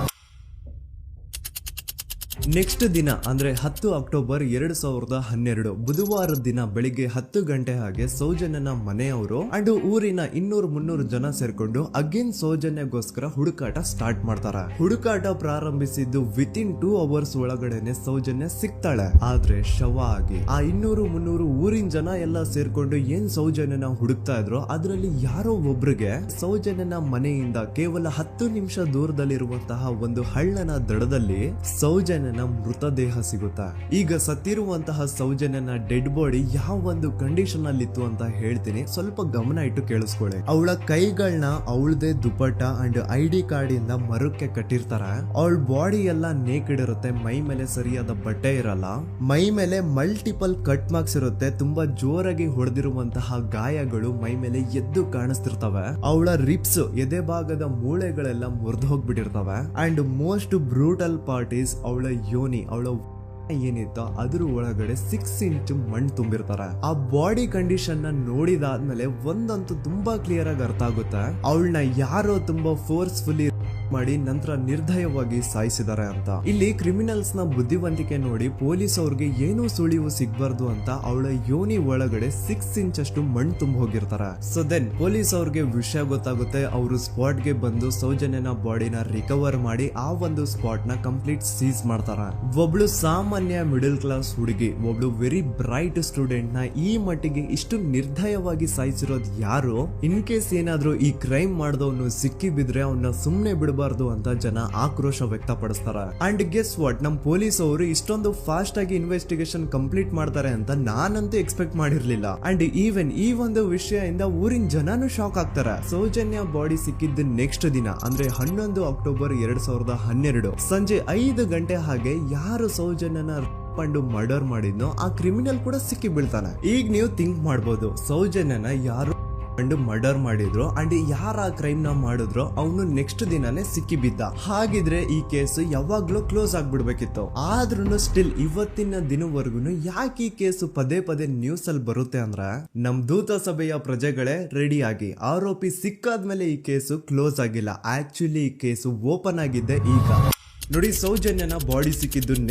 ನೆಕ್ಸ್ಟ್ ದಿನ ಅಂದ್ರೆ 10 ಅಕ್ಟೋಬರ್ 2012 ಬುಧವಾರದ ದಿನ ಬೆಳಿಗ್ಗೆ 10 ಗಂಟೆ ಹಾಗೆ ಸೌಜನ್ಯನ ಮನೆಯವರು ಅಂಡ್ ಊರಿನ 200-300 ಜನ ಸೇರ್ಕೊಂಡು ಅಗೇನ್ ಸೌಜನ್ಯಗೋಸ್ಕರ ಹುಡುಕಾಟ ಸ್ಟಾರ್ಟ್ ಮಾಡ್ತಾರ. ಹುಡುಕಾಟ ಪ್ರಾರಂಭಿಸಿದ್ದು ವಿತಿನ್ 2 ಅವರ್ಸ್ ಒಳಗಡೆನೆ ಸೌಜನ್ಯ ಸಿಗ್ತಾಳೆ. ಆದ್ರೆ ಶವ ಆಗಿ. ಆ 200-300 ಊರಿನ ಜನ ಎಲ್ಲ ಸೇರ್ಕೊಂಡು ಏನ್ ಸೌಜನ್ಯನ ಹುಡುಕ್ತಾ ಇದ್ರು ಅದರಲ್ಲಿ ಯಾರೋ ಒಬ್ರಿಗೆ ಸೌಜನ್ಯನ ಮನೆಯಿಂದ ಕೇವಲ 10 ನಿಮಿಷ ದೂರದಲ್ಲಿರುವಂತಹ ಒಂದು ಹಳ್ಳನ ದಡದಲ್ಲಿ ಸೌಜನ್ಯನ ಮೃತದೇಹ ಸಿಗುತ್ತಾ. ಈಗ ಸತ್ತಿರುವಂತಹ ಸೌಜನ್ಯನ ಡೆಡ್ ಬಾಡಿ ಯಾವ ಒಂದು ಕಂಡೀಷನ್ ಅಲ್ಲಿ ಇತ್ತು ಅಂತ ಹೇಳ್ತೀನಿ, ಸ್ವಲ್ಪ ಗಮನ ಇಟ್ಟು ಕೇಳಿಸ್ಕೊಳ್ಳಿ. ಅವಳ ಕೈಗಳನ್ನ ಅವಳದೇ ದುಪಟ್ಟ ಅಂಡ್ ID ಕಾರ್ಡ್ ಇಂದ ಮರಕ್ಕೆ ಕಟ್ಟಿರ್ತಾರ. ಅವಳ ಬಾಡಿ ಎಲ್ಲ ನೇಕೆಡ್ ಇರುತ್ತೆ, ಮೈ ಮೇಲೆ ಸರಿಯಾದ ಬಟ್ಟೆ ಇರಲ್ಲ, ಮೈ ಮೇಲೆ ಮಲ್ಟಿಪಲ್ ಕಟ್ ಮಾರ್ಕ್ಸ್ ಇರುತ್ತೆ, ತುಂಬಾ ಜೋರಾಗಿ ಹೊಡೆದಿರುವಂತಹ ಗಾಯಗಳು ಮೈ ಮೇಲೆ ಎದ್ದು ಕಾಣಿಸ್ತಿರ್ತವೆ. ಅವಳ ರಿಪ್ಸ್ ಎದೆ ಭಾಗದ ಮೂಳೆಗಳೆಲ್ಲ ಮುರಿದು ಹೋಗ್ಬಿಟ್ಟಿರ್ತವೆ. And most brutal part is ಅವಳ ಯೋನಿ, ಅವಳ ಏನಿತ್ತು ಅದ್ರ ಒಳಗಡೆ 6 ಇಂಚ್ ಮಣ್ಣು ತುಂಬಿರ್ತಾರೆ. ಆ ಬಾಡಿ ಕಂಡೀಷನ್ ನ ನೋಡಿದಾದ್ಮೇಲೆ ಒಂದಂತೂ ತುಂಬಾ ಕ್ಲಿಯರ್ ಆಗಿ ಅರ್ಥ ಆಗುತ್ತೆ, ಅವಳನ್ನ ಯಾರೋ ತುಂಬಾ ಫೋರ್ಸ್ಫುಲಿ ಮಾಡಿ ನಂತರ ನಿರ್ದಯವಾಗಿ ಸಾಯಿಸಿದ್ದಾರೆ ಅಂತ. ಇಲ್ಲಿ ಕ್ರಿಮಿನಲ್ಸ್ ನ ಬುದ್ಧಿವಂತಿಕೆ ನೋಡಿ ಪೊಲೀಸ್ ಅವ್ರಿಗೆ ಏನೂ ಸುಳಿವು ಸಿಗ್ಬಾರ್ದು ಅಂತ ಅವಳ ಯೋನಿ ಒಳಗಡೆ 6 ಇಂಚ್ ಅಷ್ಟು ಮಣ್ಣು ತುಂಬ ಹೋಗಿರ್ತಾರೆ. ಸೊ ದೆನ್ ಪೊಲೀಸ್ ಅವ್ರಿಗೆ ವಿಷಯ ಗೊತ್ತಾಗುತ್ತೆ. ಅವರು ಸ್ಪಾಟ್ ಗೆ ಬಂದು ಸೌಜನ್ಯನ ಬಾಡಿನ ರಿಕವರ್ ಮಾಡಿ ಆ ಒಂದು ಸ್ಪಾಟ್ ನ ಕಂಪ್ಲೀಟ್ ಸೀಸ್ ಮಾಡ್ತಾರ. ಒಬ್ಳು ಸಾಮಾನ್ಯ ಮಿಡಲ್ ಕ್ಲಾಸ್ ಹುಡುಗಿ, ಒಬ್ಳು ವೆರಿ ಬ್ರೈಟ್ ಸ್ಟೂಡೆಂಟ್ ನ ಈ ಮಟ್ಟಿಗೆ ಇಷ್ಟು ನಿರ್ದಯವಾಗಿ ಸಾಯಿಸಿರೋದು ಯಾರು? ಇನ್ ಕೇಸ್ ಏನಾದ್ರೂ ಈ ಕ್ರೈಮ್ ಮಾಡಿದವನು ಸಿಕ್ಕಿ ಬಿದ್ರೆ ಅವನ್ನ ಸುಮ್ನೆ ಬಿಡಬಾರ್ದು ಅಂತ ಜನ ಆಕ್ರೋಶ ವ್ಯಕ್ತಪಡಿಸ್ತಾರೆ. ಅಂಡ್ ಗೆಸ್ ವಾಟ್, ನಮ್ ಪೊಲೀಸ್ ಅವರು ಇಷ್ಟೊಂದು ಫಾಸ್ಟ್ ಆಗಿ ಇನ್ವೆಸ್ಟಿಗೇಷನ್ ಕಂಪ್ಲೀಟ್ ಮಾಡ್ತಾರೆ ಅಂತ ನಾನಂತೂ ಎಕ್ಸ್ಪೆಕ್ಟ್ ಮಾಡಿರ್ಲಿಲ್ಲ. ಅಂಡ್ ಈವನ್ ಈ ಒಂದು ವಿಷಯದಿಂದ ಊರಿನ ಜನನು ಶಾಕ್ ಆಗ್ತಾರೆ. ಸೌಜನ್ಯ ಬಾಡಿ ಸಿಕ್ಕಿದ್ದು ನೆಕ್ಸ್ಟ್ ದಿನ ಅಂದ್ರೆ 11 ಅಕ್ಟೋಬರ್ 2012 ಸಂಜೆ 5 ಗಂಟೆ ಹಾಗೆ ಯಾರು ಸೌಜನ್ಯನ ಪಂಡು ಮರ್ಡರ್ ಮಾಡಿದ್ನೋ ಆ ಕ್ರಿಮಿನಲ್ ಕೂಡ ಸಿಕ್ಕಿ ಬೀಳ್ತಾನೆ. ಈಗ ನೀವು ಥಿಂಕ್ ಮಾಡ್ಬೋದು, ಸೌಜನ್ಯನ ಯಾರು ಮರ್ಡರ್ ಮಾಡಿದ್ರು ಅಂಡ್ ಯಾರ ಕ್ರೈಮ್ ನ ಮಾಡಿದ್ರು ಅವನು ನೆಕ್ಸ್ಟ್ ದಿನಾನೇ ಸಿಕ್ಕಿ ಬಿದ್ದ. ಹಾಗಿದ್ರೆ ಈ ಕೇಸ್ ಯಾವಾಗ್ಲೂ ಕ್ಲೋಸ್ ಆಗ್ಬಿಡ್ಬೇಕಿತ್ತು. ಆದ್ರೂ ಸ್ಟಿಲ್ ಇವತ್ತಿನ ದಿನವರೆಗೂ ಯಾಕೆ ಈ ಕೇಸ್ ಪದೇ ಪದೇ ನ್ಯೂಸ್ ಅಲ್ಲಿ ಬರುತ್ತೆ ಅಂದ್ರೆ, ನಮ್ ದೂತ ಸಭೆಯ ಪ್ರಜೆಗಳೇ ರೆಡಿ ಆಗಿ, ಆರೋಪಿ ಸಿಕ್ಕಾದ್ಮೇಲೆ ಈ ಕೇಸು ಕ್ಲೋಸ್ ಆಗಿಲ್ಲ. ಆಕ್ಚುಲಿ ಈ ಕೇಸು ಓಪನ್ ಆಗಿದ್ದೆ ಈಗ. ನೋಡಿ, ಸೌಜನ್ಯನ ಬಾಡಿ ಸಿಕ್ಕಿದ್ದು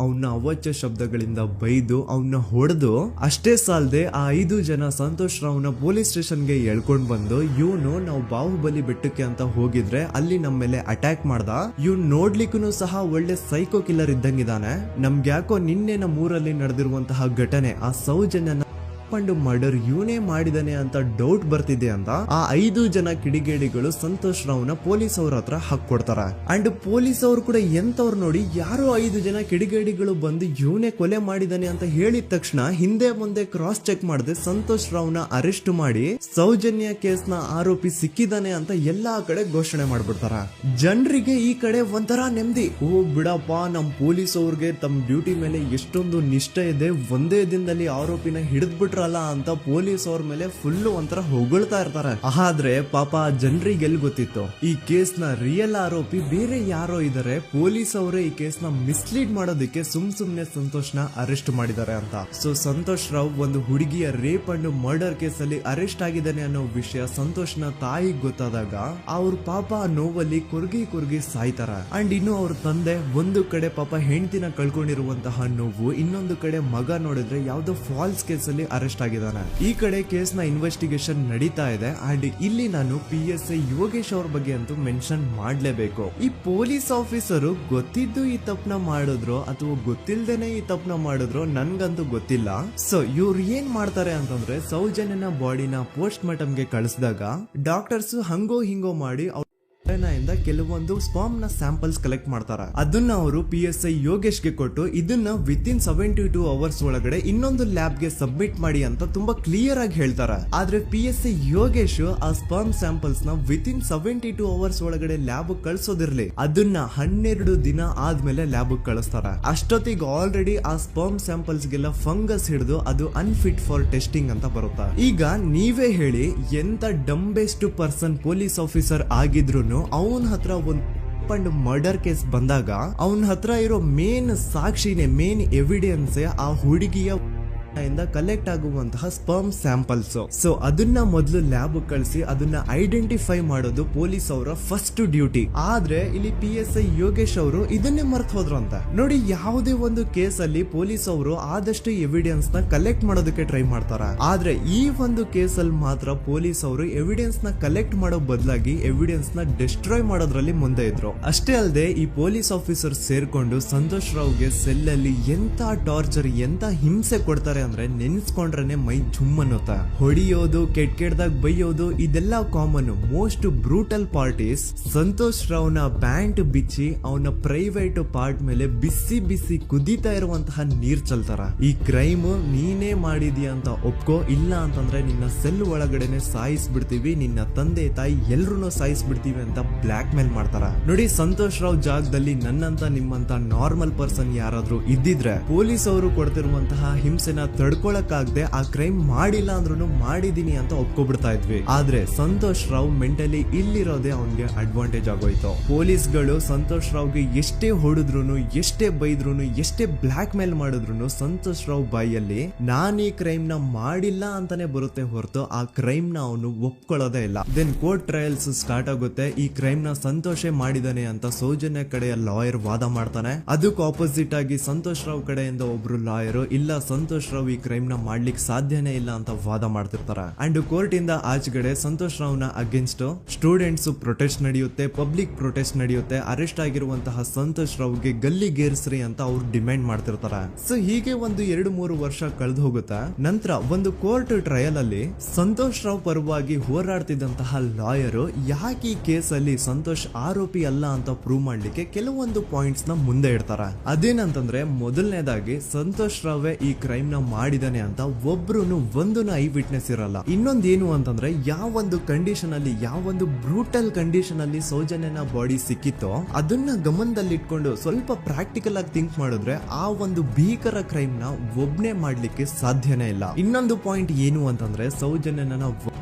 ಅವನ ಅವಾಚ್ಯ ಶಬ್ದಗಳಿಂದ ಬೈದು ಅವನ್ನ ಹೊಡೆದು ಅಷ್ಟೇ ಸಾಲದೆ ಆ 5 ಜನ ಸಂತೋಷ್ ರಾವ್ನ ಪೊಲೀಸ್ ಸ್ಟೇಷನ್ಗೆ ಎಳ್ಕೊಂಡ್ ಬಂದು ಇವನು ನಾವು ಬಾಹುಬಲಿ ಬೆಟ್ಟಕ್ಕೆ ಅಂತ ಹೋಗಿದ್ರೆ ಅಲ್ಲಿ ನಮ್ಮ ಮೇಲೆ ಅಟ್ಯಾಕ್ ಮಾಡ್ದ, ಇವ್ನು ನೋಡ್ಲಿಕ್ಕೂ ಸಹ ಒಳ್ಳೆ ಸೈಕೋ ಕಿಲ್ಲರ್ ಇದ್ದಂಗಿದಾನೆ, ನಮ್ಗೆ ಯಾಕೋ ನಿನ್ನೆ ನಮ್ಮೂರಲ್ಲಿ ನಡೆದಿರುವಂತಹ ಘಟನೆ ಆ ಸೌಜನ್ಯನ ಮರ್ಡರ್ ಇವನೇ ಮಾಡಿದಾನೆ ಅಂತ ಡೌಟ್ ಬರ್ತಿದೆ ಅಂತ ಆ 5 ಜನ ಕಿಡಿಗೇಡಿಗಳು ಸಂತೋಷ್ ರಾವ್ನ ಪೊಲೀಸ್ ಅವ್ರ ಹತ್ರ ಹಾಕೊಡ್ತಾರ. ಅಂಡ್ ಪೊಲೀಸ್ ಅವ್ರು ಕೂಡ ಎಂತವ್ರು ನೋಡಿ, ಯಾರೋ 5 ಜನ ಕಿಡಿಗೇಡಿಗಳು ಬಂದು ಇವನೇ ಕೊಲೆ ಮಾಡಿದಾನೆ ಅಂತ ಹೇಳಿದ ತಕ್ಷಣ ಹಿಂದೆ ಮುಂದೆ ಕ್ರಾಸ್ ಚೆಕ್ ಮಾಡದೆ ಸಂತೋಷ್ ರಾವ್ನ ಅರೆಸ್ಟ್ ಮಾಡಿ ಸೌಜನ್ಯ ಕೇಸ್ ನ ಆರೋಪಿ ಸಿಕ್ಕಿದಾನೆ ಅಂತ ಎಲ್ಲಾ ಕಡೆ ಘೋಷಣೆ ಮಾಡ್ಬಿಡ್ತಾರ. ಜನರಿಗೆ ಈ ಕಡೆ ಒಂಥರ ನೆಮ್ಮದಿ, ಓ ಬಿಡಪ್ಪ ನಮ್ ಪೊಲೀಸ್ ಅವ್ರಿಗೆ ತಮ್ಮ ಡ್ಯೂಟಿ ಮೇಲೆ ಎಷ್ಟೊಂದು ನಿಷ್ಠೆ ಇದೆ, ಒಂದೇ ದಿನದಲ್ಲಿ ಆರೋಪಿನ ಹಿಡಿದ್ಬಿಟ್ರ ಅಂತ ಪೊಲೀಸ್ ಅವ್ರ ಮೇಲೆ ಫುಲ್ ಒಂಥರ ಹೊಗಳ್ತಾ ಇರ್ತಾರೆ. ಆದ್ರೆ ಪಾಪ ಜನರಿಗೆ ಎಲ್ಲಿ ಗೊತ್ತಿತ್ತು ಈ ಕೇಸ್ ನ ರಿಯಲ್ ಆರೋಪಿ ಬೇರೆ ಯಾರೋ ಇದಾರೆ, ಪೊಲೀಸ್ ಅವರೇ ಈ ಕೇಸ್ ನ ಮಿಸ್ಲೀಡ್ ಮಾಡೋದಕ್ಕೆ ಸುಮ್ನೆ ಸಂತೋಷ್ ನ ಅರೆಸ್ಟ್ ಮಾಡಿದ್ದಾರೆ ಅಂತ. ಸೊ ಸಂತೋಷ್ ರಾವ್ ಒಂದು ಹುಡುಗಿಯ ರೇಪ್ ಅಂಡ್ ಮರ್ಡರ್ ಕೇಸ್ ಅಲ್ಲಿ ಅರೆಸ್ಟ್ ಆಗಿದ್ದಾನೆ ಅನ್ನೋ ವಿಷಯ ಸಂತೋಷ್ ನ ತಾಯಿಗೆ ಗೊತ್ತಾದಾಗ ಅವ್ರ ಪಾಪ ನೋವಲ್ಲಿ ಕುರ್ಗಿ ಸಾಯ್ತಾರ. ಅಂಡ್ ಇನ್ನು ಅವ್ರ ತಂದೆ ಒಂದು ಕಡೆ ಪಾಪ ಹೆಂಡತಿನ ಕಳ್ಕೊಂಡಿರುವಂತಹ ನೋವು, ಇನ್ನೊಂದು ಕಡೆ ಮಗ ನೋಡಿದ್ರೆ ಯಾವ್ದೋ ಫಾಲ್ಸ್ ಕೇಸ್ ಅಲ್ಲಿ ಅರೆಸ್ಟ್ ಆಗಿದ್ದಾನೆ. ಈ ಕಡೆ ಕೇಸ್ ನ ಇನ್ವೆಸ್ಟಿಗೇಷನ್ ನಡೀತಾ ಇದೆ. ಅಂಡ್ ಇಲ್ಲಿ ನಾನು PSI ಯೋಗೇಶ್ ಅವ್ರ ಬಗ್ಗೆ ಅಂತೂ ಮೆನ್ಷನ್ ಮಾಡ್ಲೇಬೇಕು. ಈ ಪೊಲೀಸ್ ಆಫೀಸರು ಗೊತ್ತಿದ್ದು ಈ ತಪ್ಪನ ಮಾಡಿದ್ರು ಅಥವಾ ಗೊತ್ತಿಲ್ದೇನೆ ಈ ತಪ್ಪನ ಮಾಡಿದ್ರು ನನ್ಗಂತೂ ಗೊತ್ತಿಲ್ಲ. ಸೊ ಇವ್ರು ಏನ್ ಮಾಡ್ತಾರೆ ಅಂತಂದ್ರೆ, ಸೌಜನ್ಯನ ಬಾಡಿನ ಪೋಸ್ಟ್ ಮಾರ್ಟಮ್ ಗೆ ಕಳಿಸಿದಾಗ ಡಾಕ್ಟರ್ಸ್ ಹಂಗೋ ಹಿಂಗೋ ಮಾಡಿ ಇಂದ ಕೆಲವೊಂದು ಸ್ಪಾಮ್ ನ ಸ್ಯಾಂಪಲ್ಸ್ ಕಲೆಕ್ಟ್ ಮಾಡ್ತಾರ. ಅದನ್ನ ಅವರು PSI ಯೋಗೇಶ್ಗೆ ಕೊಟ್ಟು ಇದನ್ನ ವಿತಿನ್ 72 ಅವರ್ಸ್ ಒಳಗಡೆ ಇನ್ನೊಂದು ಲ್ಯಾಬ್ ಗೆ ಸಬ್ಮಿಟ್ ಮಾಡಿ ಅಂತ ತುಂಬಾ ಕ್ಲಿಯರ್ ಆಗಿ ಹೇಳ್ತಾರ. ಆದ್ರೆ PSI ಯೋಗೇಶ್ ಆ ಸ್ಪಾಮ್ ಸ್ಯಾಂಪಲ್ಸ್ ನ ವಿತಿನ್ 72 ಅವರ್ಸ್ ಒಳಗಡೆ ಲ್ಯಾಬ್ ಕಳ್ಸೋದಿರ್ಲಿ, ಅದನ್ನ 12 ದಿನ ಆದ್ಮೇಲೆ ಲ್ಯಾಬ್ ಕಳಿಸ್ತಾರ. ಅಷ್ಟೊತ್ತಿಗೆ ಆಲ್ರೆಡಿ ಆ ಸ್ಪಾಮ್ ಸ್ಯಾಂಪಲ್ಸ್ ಗೆಲ್ಲ ಫಂಗಸ್ ಹಿಡಿದು ಅದು ಅನ್ಫಿಟ್ ಫಾರ್ ಟೆಸ್ಟಿಂಗ್ ಅಂತ ಬರುತ್ತಾ. ಈಗ ನೀವೇ ಹೇಳಿ, ಎಂತ ಡಂಬೆಸ್ಟ್ ಪರ್ಸನ್ ಪೊಲೀಸ್ ಆಫೀಸರ್ ಆಗಿದ್ರು ಅವನ ಹತ್ರ ಒಂದು ಮರ್ಡರ್ ಕೇಸ್ ಬಂದಾಗ ಅವನ ಹತ್ರ ಇರೋ ಮೇನ್ ಸಾಕ್ಷಿನೇ, ಮೇನ್ ಎವಿಡೆನ್ಸ್ ಆ ಹುಡುಗಿಯ ಕಲೆಕ್ಟ್ ಆಗುವಂತಹ ಸ್ಪರ್ಮ್ ಸ್ಯಾಂಪಲ್ಸ್. ಸೊ ಅದನ್ನ ಮೊದಲು ಲ್ಯಾಬ್ ಕಳಿಸಿ ಅದನ್ನ ಐಡೆಂಟಿಫೈ ಮಾಡೋದು ಪೊಲೀಸ್ ಅವರ ಫಸ್ಟ್ ಡ್ಯೂಟಿ. ಆದ್ರೆ ಇಲ್ಲಿ PSI ಯೋಗೇಶ್ ಅವರು ಇದನ್ನೇ ಮರ್ತು ಹೋದ್ರು ಅಂತ ನೋಡಿ. ಯಾವುದೇ ಒಂದು ಕೇಸ್ ಅಲ್ಲಿ ಪೊಲೀಸ್ ಅವರು ಆದಷ್ಟು ಎವಿಡೆನ್ಸ್ ನ ಕಲೆಕ್ಟ್ ಮಾಡೋದಕ್ಕೆ ಟ್ರೈ ಮಾಡ್ತಾರ. ಆದ್ರೆ ಈ ಒಂದು ಕೇಸ್ ಅಲ್ಲಿ ಮಾತ್ರ ಪೊಲೀಸ್ ಅವರು ಎವಿಡೆನ್ಸ್ ನ ಕಲೆಕ್ಟ್ ಮಾಡೋ ಬದಲಾಗಿ ಎವಿಡೆನ್ಸ್ ನ ಡಿಸ್ಟ್ರಾಯ್ ಮಾಡೋದ್ರಲ್ಲಿ ಮುಂದೆ ಇದ್ರು. ಅಷ್ಟೇ ಅಲ್ಲದೆ ಈ ಪೊಲೀಸ್ ಆಫೀಸರ್ ಸೇರ್ಕೊಂಡು ಸಂತೋಷ್ ರಾವ್ಗೆ ಸೆಲ್ ಅಲ್ಲಿ ಎಂತ ಟಾರ್ಚರ್, ಎಂತ ಹಿಂಸೆ ಕೊಡ್ತಾರೆ ಅಂದ್ರೆ ನೆನ್ಸ್ಕೊಂಡ್ರೆ ಮೈ ಜುಮ್ ಅನ್ನುತ್ತಾ. ಹೊಡಿಯೋದು, ಕೆಟ್ಟದಾಗ ಬೈಯೋದು, ಇದೆಲ್ಲ common. Most brutal part is Santosh ರಾವ್ನ ಪ್ಯಾಂಟ್ ಬಿಚ್ಚಿ ಅವನ ಪ್ರೈವೇಟ್ ಪಾರ್ಟ್ ಮೇಲೆ ಬಿಸಿ ಬಿಸಿ ಕುದೀತಾ ಇರುವಂತಹ ನೀರ್ ಚಲ್ತಾರ. ಈ ಕ್ರೈಮ್ ನೀನೇ ಮಾಡಿದ್ಯಾ ಅಂತ ಒಪ್ಕೋ, ಇಲ್ಲ ಅಂತಂದ್ರೆ ನಿನ್ನ ಸೆಲ್ ಒಳಗಡೆನೆ ಸಾಯಿಸ್ಬಿಡ್ತೀವಿ, ನಿನ್ನ ತಂದೆ ತಾಯಿ ಎಲ್ರು ಸಾಯಿಸ್ಬಿಡ್ತೀವಿ ಅಂತ ಬ್ಲಾಕ್ ಮೇಲ್ ಮಾಡ್ತಾರ. ನೋಡಿ, ಸಂತೋಷ್ ರಾವ್ ಜಾಗದಲ್ಲಿ ನನ್ನಂತ ನಿಮ್ಮಂತ ನಾರ್ಮಲ್ ಪರ್ಸನ್ ಯಾರಾದ್ರೂ ಇದ್ದಿದ್ರೆ ಪೊಲೀಸ್ ಅವರು ಕೊಡ್ತಿರುವಂತಹ ಹಿಂಸೆನ ತಡ್ಕೊಳಕ್ಕಾಗದೆ ಆ ಕ್ರೈಮ್ ಮಾಡಿಲ್ಲ ಅಂದ್ರೂ ಮಾಡಿದೀನಿ ಅಂತ ಒಪ್ಕೊಬಿಡ್ತಾ ಇದ್ವಿ. ಆದ್ರೆ ಸಂತೋಷ್ ರಾವ್ ಮೆಂಟಲಿ ಇಲ್ಲಿರೋದೇ ಅವನ್ಗೆ ಅಡ್ವಾಂಟೇಜ್ ಆಗೋಯ್ತು. ಪೊಲೀಸ್ಗಳು ಸಂತೋಷ್ ರಾವ್ಗೆ ಎಷ್ಟೇ ಹೊಡೆದ್ರು, ಎಷ್ಟೇ ಬೈದ್ರು, ಎಷ್ಟೇ ಬ್ಲಾಕ್ ಮೇಲ್ ಮಾಡಿದ್ರು ಸಂತೋಷ್ ರಾವ್ ಬಾಯಲ್ಲಿ ನಾನ್ ಈ ಕ್ರೈಮ್ ನ ಮಾಡಿಲ್ಲ ಅಂತಾನೆ ಬರುತ್ತೆ ಹೊರತು ಆ ಕ್ರೈಮ್ ನ ಅವನು ಒಪ್ಕೊಳ್ಳೋದೇ ಇಲ್ಲ. ದೆನ್ ಕೋರ್ಟ್ ಟ್ರಯಲ್ಸ್ ಸ್ಟಾರ್ಟ್ ಆಗುತ್ತೆ. ಈ ಕ್ರೈಮ್ ನ ಸಂತೋಷೇ ಮಾಡಿದಾನೆ ಅಂತ ಸೌಜನ್ಯ ಕಡೆಯ ಲಾಯರ್ ವಾದ ಮಾಡ್ತಾನೆ. ಅದಕ್ಕೆ ಆಪೋಸಿಟ್ ಆಗಿ ಸಂತೋಷ್ ರಾವ್ ಕಡೆಯಿಂದ ಒಬ್ರು ಲಾಯರ್ ಇಲ್ಲ, ಸಂತೋಷ್ ರಾವ್ ಈ ಕ್ರೈಮ್ ನ ಮಾಡ್ಲಿಕ್ಕೆ ಸಾಧ್ಯನೇ ಇಲ್ಲ ಅಂತ ವಾದ ಮಾಡ್ತಿರ್ತಾರ. ಅಂಡ್ ಕೋರ್ಟ್ ಇಂದ ಆಚೆಗಡೆ ಸಂತೋಷ್ ರಾವ್ ನ ಅಗೇನ್ಸ್ಟ್ ಸ್ಟೂಡೆಂಟ್ಸ್ ಪ್ರೊಟೆಸ್ಟ್ ನಡೆಯುತ್ತೆ, ಪಬ್ಲಿಕ್ ಪ್ರೊಟೆಸ್ಟ್ ನಡೆಯುತ್ತೆ. ಅರೆಸ್ಟ್ ಆಗಿರುವಂತಹ ಸಂತೋಷ್ ರಾವ್ಗೆ ಗಲ್ಲಿಗೇರಿಸ್ರಿ ಅಂತ ಅವ್ರು ಡಿಮ್ಯಾಂಡ್ ಮಾಡ್ತಿರ್ತಾರ. ಸೊ ಹೀಗೆ ಒಂದು 2-3 ವರ್ಷ ಕಳೆದು ಹೋಗುತ್ತಾ. ನಂತರ ಒಂದು ಕೋರ್ಟ್ ಟ್ರಯಲ್ ಅಲ್ಲಿ ಸಂತೋಷ್ ರಾವ್ ಪರವಾಗಿ ಹೋರಾಡ್ತಿದ್ದಂತಹ ಲಾಯರ್ ಯಾಕೆ ಈ ಕೇಸ್ ಅಲ್ಲಿ ಸಂತೋಷ್ ಆರೋಪಿ ಅಲ್ಲ ಅಂತ ಪ್ರೂವ್ ಮಾಡ್ಲಿಕ್ಕೆ ಕೆಲವೊಂದು ಪಾಯಿಂಟ್ಸ್ ನ ಮುಂದೆ ಇಡ್ತಾರ. ಅದೇನಂತಂದ್ರೆ, ಮೊದಲನೇದಾಗಿ ಸಂತೋಷ್ ರಾವ್ ಈ ಕ್ರೈಮ್ ನ ಮಾಡಿದಾನೆ ಅಂತ ಒಬ್ರು ಒಂದು ಐ ವಿಟ್ನೆಸ್ ಇರಲ್ಲ. ಇನ್ನೊಂದೇನು ಅಂತಂದ್ರೆ, ಯಾವೊಂದು ಕಂಡೀಷನ್ ಅಲ್ಲಿ, ಯಾವೊಂದು ಬ್ರೂಟಲ್ ಕಂಡೀಷನ್ ಅಲ್ಲಿ ಸೌಜನ್ಯನ ಬಾಡಿ ಸಿಕ್ಕಿತ್ತೋ ಅದನ್ನ ಗಮನದಲ್ಲಿಟ್ಕೊಂಡು ಸ್ವಲ್ಪ ಪ್ರಾಕ್ಟಿಕಲ್ ಆಗಿ ಥಿಂಕ್ ಮಾಡಿದ್ರೆ ಆ ಒಂದು ಭೀಕರ ಕ್ರೈಮ್ ನ ಒಬ್ನೇ ಮಾಡ್ಲಿಕ್ಕೆ ಸಾಧ್ಯನೇ ಇಲ್ಲ. ಇನ್ನೊಂದು ಪಾಯಿಂಟ್ ಏನು ಅಂತಂದ್ರೆ, ಸೌಜನ್ಯನ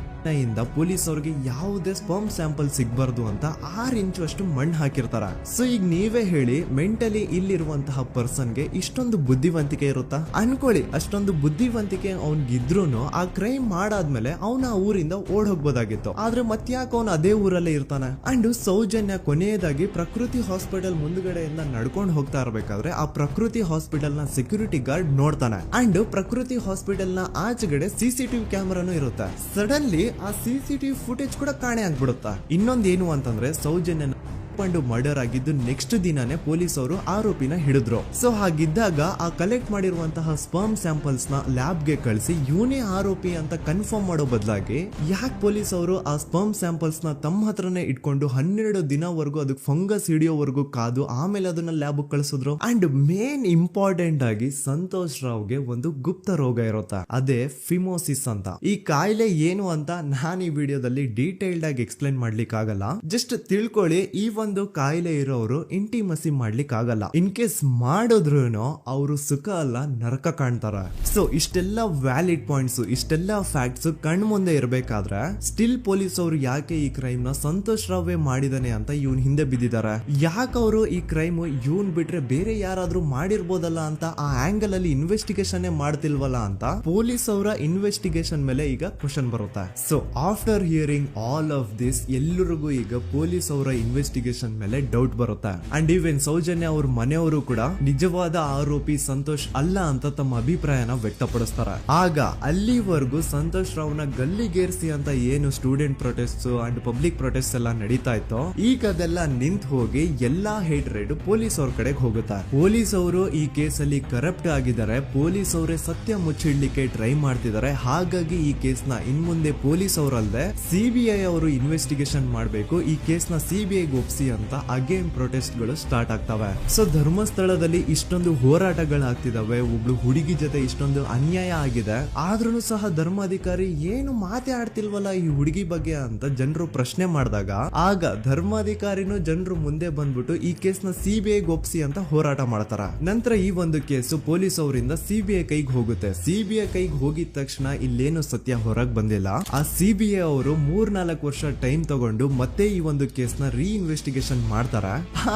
ಇಂದ ಪೊಲೀಸ್ ಅವ್ರಿಗೆ ಯಾವುದೇ ಸ್ಪರ್ಮ್ ಸ್ಯಾಂಪಲ್ ಸಿಗ್ಬಾರ್ದು ಅಂತ 6 ಇಂಚು ಅಷ್ಟು ಮಣ್ಣು ಹಾಕಿರ್ತಾರ. ಸೊ ಈಗ ನೀವೇ ಹೇಳಿ, ಮೆಂಟಲಿ ಇಲ್ಲಿರುವಂತಹ ಪರ್ಸನ್ಗೆ ಇಷ್ಟೊಂದು ಬುದ್ಧಿವಂತಿಕೆ ಇರುತ್ತಾ ಅನ್ಕೊಳ್ಳಿ. ಅಷ್ಟೊಂದು ಬುದ್ಧಿವಂತಿಕೆ ಅವ್ನಿಗಿದ್ರು ಆ ಕ್ರೈಮ್ ಮಾಡಾದ್ಮೇಲೆ ಅವನ ಆ ಊರಿಂದ ಓಡ್ ಹೋಗ್ಬೋದಾಗಿತ್ತು. ಆದ್ರೆ ಮತ್ತ್ಯಾಕೆ ಅವನು ಅದೇ ಊರಲ್ಲೇ ಇರ್ತಾನೆ. ಅಂಡ್ ಸೌಜನ್ಯ ಕೊನೆಯದಾಗಿ ಪ್ರಕೃತಿ ಹಾಸ್ಪಿಟಲ್ ಮುಂದ್ಗಡೆಯಿಂದ ನಡ್ಕೊಂಡು ಹೋಗ್ತಾ ಇರ್ಬೇಕಾದ್ರೆ ಆ ಪ್ರಕೃತಿ ಹಾಸ್ಪಿಟಲ್ ನ ಸೆಕ್ಯೂರಿಟಿ ಗಾರ್ಡ್ ನೋಡ್ತಾನೆ. ಅಂಡ್ ಪ್ರಕೃತಿ ಹಾಸ್ಪಿಟಲ್ ನ ಆಚೆಗಡೆ CCTV ಕ್ಯಾಮರಾನು ಇರುತ್ತೆ. ಸಡನ್ಲಿ ಆ CCTV ಫುಟೇಜ್ ಕೂಡ ಕಾಣೆ ಆಗ್ಬಿಡುತ್ತಾ. ಇನ್ನೊಂದೇನು ಅಂತಂದ್ರೆ, ಸೌಜನ್ಯನ ಮರ್ಡರ್ ಆಗಿದ್ದು ನೆಕ್ಸ್ಟ್ ದಿನಾನೇ ಪೊಲೀಸ್ ಅವರು ಆರೋಪಿನ ಹಿಡಿದ್ರು. ಸೊ ಹಾಗಿದ್ದಾಗ ಆ ಕಲೆಕ್ಟ್ ಮಾಡಿರುವಂತಹ ಸ್ಪರ್ಮ್ ಸ್ಯಾಂಪಲ್ಸ್ ನ ಲ್ಯಾಬ್ ಗೆ ಕಳಿಸಿ ಇವನೇ ಆರೋಪಿ ಅಂತ ಕನ್ಫರ್ಮ್ ಮಾಡೋ ಬದಲಾಗಿ ಯಾಕೆ ಪೊಲೀಸ್ ಅವರು ಆ ಸ್ಪರ್ಮ್ ಸ್ಯಾಂಪಲ್ಸ್ ನ ತಮ್ಮ ಹತ್ರನೇ ಇಟ್ಕೊಂಡು 12 ದಿನವರೆಗೂ ಅದಕ್ಕೆ ಫಂಗಸ್ ಹಿಡಿಯೋವರೆಗೂ ಕಾದು ಆಮೇಲೆ ಅದನ್ನ ಲ್ಯಾಬ್ ಕಳಿಸಿದ್ರು. ಅಂಡ್ ಮೇನ್ ಇಂಪಾರ್ಟೆಂಟ್ ಆಗಿ ಸಂತೋಷ್ ರಾವ್ಗೆ ಒಂದು ಗುಪ್ತ ರೋಗ ಇರುತ್ತೆ, ಅದೇ ಫಿಮೋಸಿಸ್ ಅಂತ. ಈ ಕಾಯಿಲೆ ಏನು ಅಂತ ನಾನು ಈ ವಿಡಿಯೋದಲ್ಲಿ ಡೀಟೇಲ್ಡ್ ಆಗಿ ಎಕ್ಸ್ಪ್ಲೈನ್ ಮಾಡ್ಲಿಕ್ಕೆ ಆಗಲ್ಲ. ಜಸ್ಟ್ ತಿಳ್ಕೊಳ್ಳಿ, ಈ ಒಂದು ಕಾಯಿಲೆ ಇರೋರು ಇಂಟಿಮಸಿ ಮಾಡ್ಲಿಕ್ಕೆ ಆಗಲ್ಲ. ಇನ್ ಕೇಸ್ ಮಾಡಿದ್ರು ಅವರು ಸುಖ ಅಲ್ಲ ನರಕ ಕಾಣ್ತಾರ. ಸೊ ಇಷ್ಟೆಲ್ಲ ವ್ಯಾಲಿಡ್ ಪಾಯಿಂಟ್ಸ್, ಇಷ್ಟೆಲ್ಲ ಫ್ಯಾಕ್ಟ್ಸ್ ಕಣ್ ಮುಂದೆ ಇರ್ಬೇಕಾದ್ರೆ ಸ್ಟಿಲ್ ಪೊಲೀಸ್ ಅವರು ಯಾಕೆ ಈ ಕ್ರೈಮ್ ನ ಸಂತೋಷ್ ರಾವೇ ಮಾಡಿದಾನೆ ಅಂತ ಇವನ್ ಹಿಂದೆ ಬಿದ್ದಿದ್ದಾರೆ. ಯಾಕೆ ಅವರು ಈ ಕ್ರೈಮ್ ಇವನ್ ಬಿಟ್ರೆ ಬೇರೆ ಯಾರಾದ್ರೂ ಮಾಡಿರ್ಬೋದಲ್ಲ ಅಂತ ಆ ಆಂಗಲ್ ಅಲ್ಲಿ ಇನ್ವೆಸ್ಟಿಗೇಷನ್ ಮಾಡ್ತಿಲ್ವಲ್ಲ ಅಂತ ಪೊಲೀಸ್ ಅವರ ಇನ್ವೆಸ್ಟಿಗೇಷನ್ ಮೇಲೆ ಈಗ ಕ್ವಶನ್ ಬರುತ್ತೆ. So after hearing all of this, ಎಲ್ಲರಿಗೂ ಈಗ ಪೊಲೀಸ್ ಅವರ ಇನ್ವೆಸ್ಟಿಗೇಷನ್ ಇನ್ವೆಸ್ಟಿಗೇಷನ್ ಮೇಲೆ ಡೌಟ್ ಬರುತ್ತೆ. ಅಂಡ್ ಈವನ್ ಸೌಜನ್ಯ ಅವ್ರ ಮನೆಯವರು ಕೂಡ ನಿಜವಾದ ಆರೋಪಿ ಸಂತೋಷ್ ಅಲ್ಲ ಅಂತ ತಮ್ಮ ಅಭಿಪ್ರಾಯನ ವ್ಯಕ್ತಪಡಿಸ್ತಾರೆ. ಆಗ ಅಲ್ಲಿವರೆಗೂ ಸಂತೋಷ್ ರಾವ್ನ ಗಲ್ಲಿಗೇರಿಸಿ ಅಂತ ಏನು student protest and public protest ಎಲ್ಲ ನಡೀತಾ ಇತ್ತು, ಈಗ ಅದೆಲ್ಲ ನಿಂತು ಹೋಗಿ ಎಲ್ಲಾ ಹೇಟ್ರೇಡ್ ಪೊಲೀಸ್ ಅವ್ರ ಕಡೆಗೆ ಹೋಗುತ್ತೆ. ಪೊಲೀಸ್ ಅವರು ಈ ಕೇಸಲ್ಲಿ ಕರಪ್ಟ್ ಆಗಿದ್ದಾರೆ, ಪೊಲೀಸ್ ಅವರೇ ಸತ್ಯ ಮುಚ್ಚಿಡ್ಲಿಕ್ಕೆ ಟ್ರೈ ಮಾಡ್ತಿದ್ದಾರೆ. ಹಾಗಾಗಿ ಈ ಕೇಸ್ ನ ಇನ್ ಮುಂದೆ ಪೊಲೀಸ್ ಅವರಲ್ಲದೆ ಸಿಬಿಐ ಅವರು ಇನ್ವೆಸ್ಟಿಗೇಷನ್ ಮಾಡಬೇಕು, ಈ ಕೇಸ್ ನ ಸಿಬಿಐ ಒಪ್ಸಿ ಅಂತ ಅಗೇನ್ ಪ್ರೊಟೆಸ್ಟ್ ಗಳು ಸ್ಟಾರ್ಟ್ ಆಗ್ತವೆ. ಸೊ ಧರ್ಮಸ್ಥಳದಲ್ಲಿ ಇಷ್ಟೊಂದು ಹೋರಾಟಗಳಾಗ್ತಿದಾವೆ, ಒಬ್ಳು ಹುಡುಗಿ ಜೊತೆ ಇಷ್ಟೊಂದು ಅನ್ಯಾಯ ಆಗಿದೆ, ಆದ್ರೂ ಸಹ ಧರ್ಮಾಧಿಕಾರಿ ಏನು ಮಾತೇ ಆಡ್ತಿಲ್ವಲ್ಲ ಈ ಹುಡುಗಿ ಬಗ್ಗೆ ಅಂತ ಜನರು ಪ್ರಶ್ನೆ ಮಾಡಿದಾಗ ಆಗ ಧರ್ಮಾಧಿಕಾರಿನೂ ಜನರು ಮುಂದೆ ಬಂದ್ಬಿಟ್ಟು ಈ ಕೇಸ್ ನ ಸಿಬಿಐ ಒಪ್ಸಿ ಅಂತ ಹೋರಾಟ ಮಾಡ್ತಾರ. ನಂತರ ಈ ಒಂದು ಕೇಸು ಪೊಲೀಸ್ ಅವರಿಂದ ಸಿಬಿಐ ಕೈಗೆ ಹೋಗುತ್ತೆ. ಸಿಬಿಐ ಕೈಗೆ ಹೋಗಿದ ತಕ್ಷಣ ಇಲ್ಲೇನು ಸತ್ಯ ಹೊರಗ್ ಬಂದಿಲ್ಲ. ಆ ಸಿಬಿಐ ಅವರು 3-4 ವರ್ಷ ಟೈಮ್ ತಗೊಂಡು ಮತ್ತೆ ಈ ಒಂದು ಕೇಸ್ ನ ರೀ ಇನ್ವೆಸ್ಟಿಗೇಷನ್ ಮಾಡ್ತಾರ.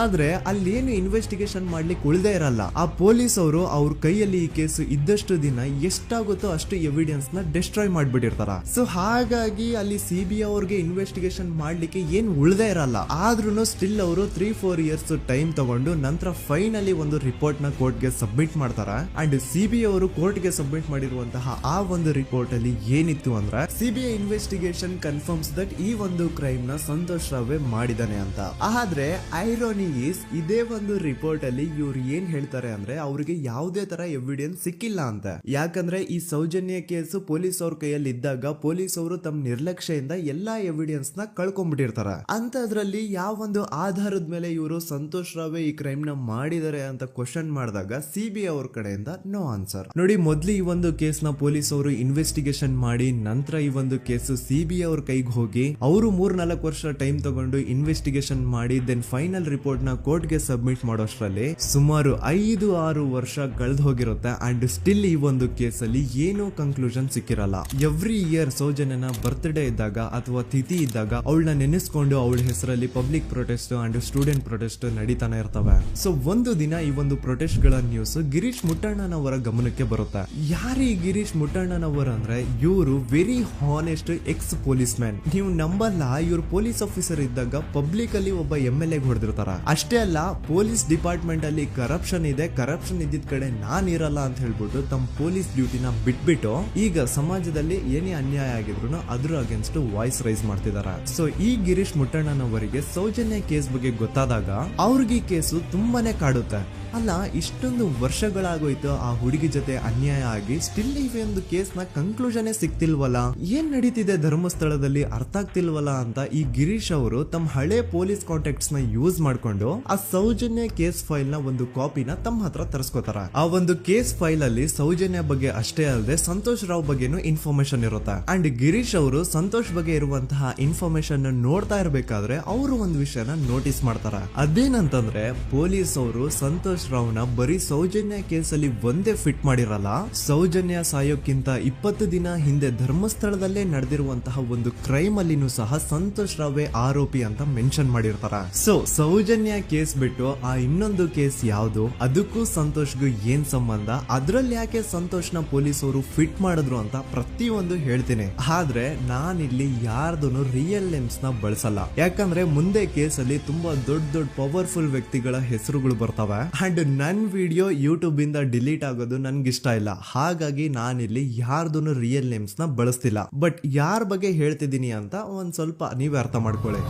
ಆದ್ರೆ ಅಲ್ಲೇನು ಇನ್ವೆಸ್ಟಿಗೇಷನ್ ಮಾಡ್ಲಿಕ್ಕೆ ಉಳ್ದೇ ಇರಲ್ಲ. ಆ ಪೊಲೀಸ್ ಅವರು ಅವ್ರ ಕೈಯಲ್ಲಿ ಈ ಕೇಸು ಇದ್ದಷ್ಟು ದಿನ ಎಷ್ಟಾಗುತ್ತೋ ಅಷ್ಟು ಎವಿಡೆನ್ಸ್ ನ ಡಿಸ್ಟ್ರಾಯ್ ಮಾಡ್ಬಿಟ್ಟಿರ್ತಾರ. ಸೊ ಹಾಗಾಗಿ ಅಲ್ಲಿ ಸಿಬಿಐ ಅವ್ರಿಗೆ ಇನ್ವೆಸ್ಟಿಗೇಷನ್ ಮಾಡ್ಲಿಕ್ಕೆ ಏನ್ ಉಳ್ದೇ ಇರಲ್ಲ. ಆದ್ರೂ ಸ್ಟಿಲ್ ಅವರು 3-4 ಇಯರ್ಸ್ ಟೈಮ್ ತಗೊಂಡು ನಂತರ ಫೈನಲಿ ಒಂದು ರಿಪೋರ್ಟ್ ನ ಕೋರ್ಟ್ ಗೆ ಸಬ್ಮಿಟ್ ಮಾಡ್ತಾರ. ಅಂಡ್ ಸಿಬಿಐ ಅವರು ಕೋರ್ಟ್ ಗೆ ಸಬ್ಮಿಟ್ ಮಾಡಿರುವಂತಹ ಆ ಒಂದು ರಿಪೋರ್ಟ್ ಅಲ್ಲಿ ಏನಿತ್ತು ಅಂದ್ರೆ ಸಿಬಿಐ ಇನ್ವೆಸ್ಟಿಗೇಷನ್ ಕನ್ಫರ್ಮ್ಸ್ ದಟ್ ಈ ಒಂದು ಕ್ರೈಮ್ ನ ಸಂತೋಷ್ ರಾವೇ ಮಾಡಿದಾನೆ ಅಂತ. ಆದ್ರೆ ಐರೋನಿ ಈಸ್ ಇದೇ ಒಂದು ರಿಪೋರ್ಟ್ ಅಲ್ಲಿ ಇವ್ರು ಏನ್ ಹೇಳ್ತಾರೆ ಅಂದ್ರೆ ಅವ್ರಿಗೆ ಯಾವುದೇ ತರ ಎವಿಡೆನ್ಸ್ ಸಿಕ್ಕಿಲ್ಲ ಅಂತ. ಯಾಕಂದ್ರೆ ಈ ಸೌಜನ್ಯ ಕೇಸು ಪೊಲೀಸ್ ಅವ್ರ ಕೈಯಲ್ಲಿ ಇದ್ದಾಗ ಪೊಲೀಸ್ ಅವರು ತಮ್ಮ ನಿರ್ಲಕ್ಷ್ಯದಿಂದ ಎಲ್ಲಾ ಎವಿಡೆನ್ಸ್ ನ ಕಳ್ಕೊಂಡ್ಬಿಟ್ಟಿರ್ತಾರ. ಅಂತದ್ರಲ್ಲಿ ಯಾವ ಒಂದು ಆಧಾರದ ಮೇಲೆ ಇವರು ಸಂತೋಷ್ ರಾವೇ ಈ ಕ್ರೈಮ್ ನ ಮಾಡಿದ್ದಾರೆ ಅಂತ ಕ್ವಶನ್ ಮಾಡಿದಾಗ ಸಿಬಿಐ ಅವ್ರ ಕಡೆಯಿಂದ ನೋ ಆನ್ಸರ್. ನೋಡಿ, ಮೊದ್ಲು ಈ ಒಂದು ಕೇಸ್ ನ ಪೊಲೀಸ್ ಅವರು ಇನ್ವೆಸ್ಟಿಗೇಷನ್ ಮಾಡಿ ನಂತರ ಈ ಒಂದು ಕೇಸು ಸಿಬಿಐ ಅವ್ರ ಕೈಗೆ ಹೋಗಿ ಅವರು 3-4 ವರ್ಷ ಟೈಮ್ ತಗೊಂಡು ಇನ್ವೆಸ್ಟಿಗೇಷನ್ ಮಾಡಿ ದೆನ್ ಫೈನಲ್ ರಿಪೋರ್ಟ್ ನ ಕೋರ್ಟ್ ಗೆ ಸಬ್ಮಿಟ್ ಮಾಡೋಷ್ಟ್ರಲ್ಲಿ ಸುಮಾರು 5-6 ವರ್ಷ ಕಳೆದು ಹೋಗಿರುತ್ತೆ. ಅಂಡ್ ಸ್ಟಿಲ್ ಈ ಒಂದು ಕೇಸ್ ಅಲ್ಲಿ ಏನೂ ಕನ್ಕ್ಲೂಷನ್ ಸಿಕ್ಕಿರಲ್ಲ. ಎವ್ರಿ ಇಯರ್ ಸೌಜನ್ಯನ ಬರ್ತ್ಡೇ ಇದ್ದಾಗ ಅಥವಾ ತಿಥಿ ಇದ್ದಾಗ ಅವಳನ್ನ ನೆನೆಸ್ಕೊಂಡು ಅವಳ ಹೆಸರಲ್ಲಿ public protest and student protest ನಡೀತಾನೆ ಇರ್ತವೆ. ಸೊ ಒಂದು ದಿನ ಈ ಒಂದು ಪ್ರೊಟೆಸ್ಟ್ ಗಳ ನ್ಯೂಸ್ ಗಿರೀಶ್ ಮುಟ್ಟಣ್ಣನವರ ಗಮನಕ್ಕೆ ಬರುತ್ತೆ. ಯಾರೀ ಗಿರೀಶ್ ಮುಟ್ಟಣ್ಣನವರ ಅಂದ್ರೆ ಇವರು very honest X police man. ನೀವು ನಂಬಲ್ಲ, ಇವ್ರು ಪೊಲೀಸ್ ಆಫೀಸರ್ ಇದ್ದಾಗ ಪಬ್ಲಿಕ್ ಅಲ್ಲಿ ಒಬ್ಬ MLA ಹೊಡೆದಿರ್ತಾರ. ಅಷ್ಟೇ ಅಲ್ಲ, ಪೊಲೀಸ್ ಡಿಪಾರ್ಟ್ಮೆಂಟ್ ಅಲ್ಲಿ ಕರಪ್ಷನ್ ಇದೆ, ಕರಪ್ಷನ್ ಇದ್ದಿದ್ ಕಡೆ ನಾನ್ ಇರಲ್ಲ ಅಂತ ಹೇಳ್ಬಿಟ್ಟು ತಮ್ಮ ಪೊಲೀಸ್ ಡ್ಯೂಟಿನ ಬಿಟ್ಬಿಟ್ಟು ಈಗ ಸಮಾಜದಲ್ಲಿ ಏನೇ ಅನ್ಯಾಯ ಆಗಿದ್ರು ಅದ್ರ ಅಗೇನ್ಸ್ಟ್ ವಾಯ್ಸ್ ರೈಸ್ ಮಾಡ್ತಿದಾರ. ಸೊ ಈ ಗಿರೀಶ್ ಮುಟ್ಟಣ್ಣನವರಿಗೆ ಸೌಜನ್ಯ ಕೇಸ್ ಬಗ್ಗೆ ಗೊತ್ತಾದಾಗ ಅವ್ರಿಗೆ ಈ ಕೇಸು ತುಂಬಾನೇ ಕಾಡುತ್ತೆ. ಅಲ್ಲ, ಇಷ್ಟೊಂದು ವರ್ಷಗಳಾಗೋಯ್ತು ಆ ಹುಡುಗಿ ಜೊತೆ ಅನ್ಯಾಯ ಆಗಿ, ಸ್ಟಿಲ್ ಈ ಒಂದು ಕೇಸ್ ನ ಕನ್ಕ್ಲೂಷನ್ ಸಿಕ್ತಿಲ್ವಲ್ಲ, ಏನ್ ನಡೀತಿದೆ ಧರ್ಮಸ್ಥಳದಲ್ಲಿ ಅರ್ಥ ಆಗ್ತಿಲ್ವಲ್ಲ ಅಂತ ಈ ಗಿರೀಶ್ ಅವರು ತಮ್ಮ ಹಳೆ ಪೊಲೀಸ್ ಕಾಂಟ್ಯಾಕ್ಟ್ಸ್ ನ ಯೂಸ್ ಮಾಡ್ಕೊಂಡು ಆ ಸೌಜನ್ಯ ಕೇಸ್ ಫೈಲ್ ನ ಒಂದು ಕಾಪಿನ ತಮ್ಮ ಹತ್ರ ತರಿಸ್ಕೋತಾರ. ಆ ಒಂದು ಕೇಸ್ ಫೈಲ್ ಅಲ್ಲಿ ಸೌಜನ್ಯ ಬಗ್ಗೆ ಅಷ್ಟೇ ಅಲ್ಲದೆ ಸಂತೋಷ್ ರಾವ್ ಬಗ್ಗೆನೂ ಇನ್ಫಾರ್ಮೇಶನ್ ಇರುತ್ತೆ. ಅಂಡ್ ಗಿರೀಶ್ ಅವರು ಸಂತೋಷ್ ಬಗ್ಗೆ ಇರುವಂತಹ ಇನ್ಫಾರ್ಮೇಶನ್ ನೋಡ್ತಾ ಇರ್ಬೇಕಾದ್ರೆ ಅವರು ಒಂದು ವಿಷಯನ ನೋಟಿಸ್ ಮಾಡ್ತಾರ. ಅದೇನಂತಂದ್ರೆ ಪೊಲೀಸ್ ಅವರು ಸಂತೋಷ್ ರಾವ್ನ ಬರೀ ಸೌಜನ್ಯ ಕೇಸಲ್ಲಿ ಒಂದೇ ಫಿಟ್ ಮಾಡಿರಲ್ಲ, ಸೌಜನ್ಯ ಸಾಯೋಕ್ಕಿಂತ 20 ದಿನ ಹಿಂದೆ ಧರ್ಮಸ್ಥಳದಲ್ಲೇ ನಡೆದಿರುವಂತಹ ಒಂದು ಕ್ರೈಮ್ ಅಲ್ಲಿನೂ ಸಹ ಸಂತೋಷ್ ರಾವೇ ಆರೋಪಿ ಅಂತ ಮೆನ್ಷನ್ ಮಾಡಿರ್ತಾರ. ಸೊ ಸೌಜನ್ಯ ಕೇಸ್ ಬಿಟ್ಟು ಆ ಇನ್ನೊಂದು ಕೇಸ್ ಯಾವ್ದು, ಅದಕ್ಕೂ ಸಂತೋಷ್ಗೂ ಏನ್ ಸಂಬಂಧ, ಅದ್ರಲ್ಲಿ ಯಾಕೆ ಸಂತೋಷ್ನ ಪೊಲೀಸ್ ಅವರು ಫಿಟ್ ಮಾಡಿದ್ರು ಅಂತ ಪ್ರತಿಯೊಂದು ಹೇಳ್ತೀನಿ. ಆದ್ರೆ ನಾನಿಲ್ಲಿ ಯಾರ್ದೂನು ರಿಯಲ್ ನೇಮ್ಸ್ ನ ಬಳಸಲ್ಲ. ಯಾಕಂದ್ರೆ ಮುಂದೆ ಕೇಸಲ್ಲಿ ತುಂಬಾ ದೊಡ್ಡ ಪವರ್ಫುಲ್ ವ್ಯಕ್ತಿಗಳ ಹೆಸರುಗಳು ಬರ್ತವೆ. ಅಂಡ್ ನನ್ ವಿಡಿಯೋ ಯೂಟ್ಯೂಬ್ ಇಂದ ಡಿಲೀಟ್ ಆಗೋದು ನನ್ಗೆ ಇಷ್ಟ ಇಲ್ಲ. ಹಾಗಾಗಿ ನಾನಿಲ್ಲಿ ಯಾರ್ದೂನು ರಿಯಲ್ ನೇಮ್ಸ್ ನ ಬಳಸ್ತಿಲ್ಲ. ಬಟ್ ಯಾರ ಬಗ್ಗೆ ಹೇಳ್ತಿದ್ದೀನಿ ಅಂತ ಒಂದ್ ಸ್ವಲ್ಪ ನೀವೇ ಅರ್ಥ ಮಾಡ್ಕೊಳ್ಳಿ.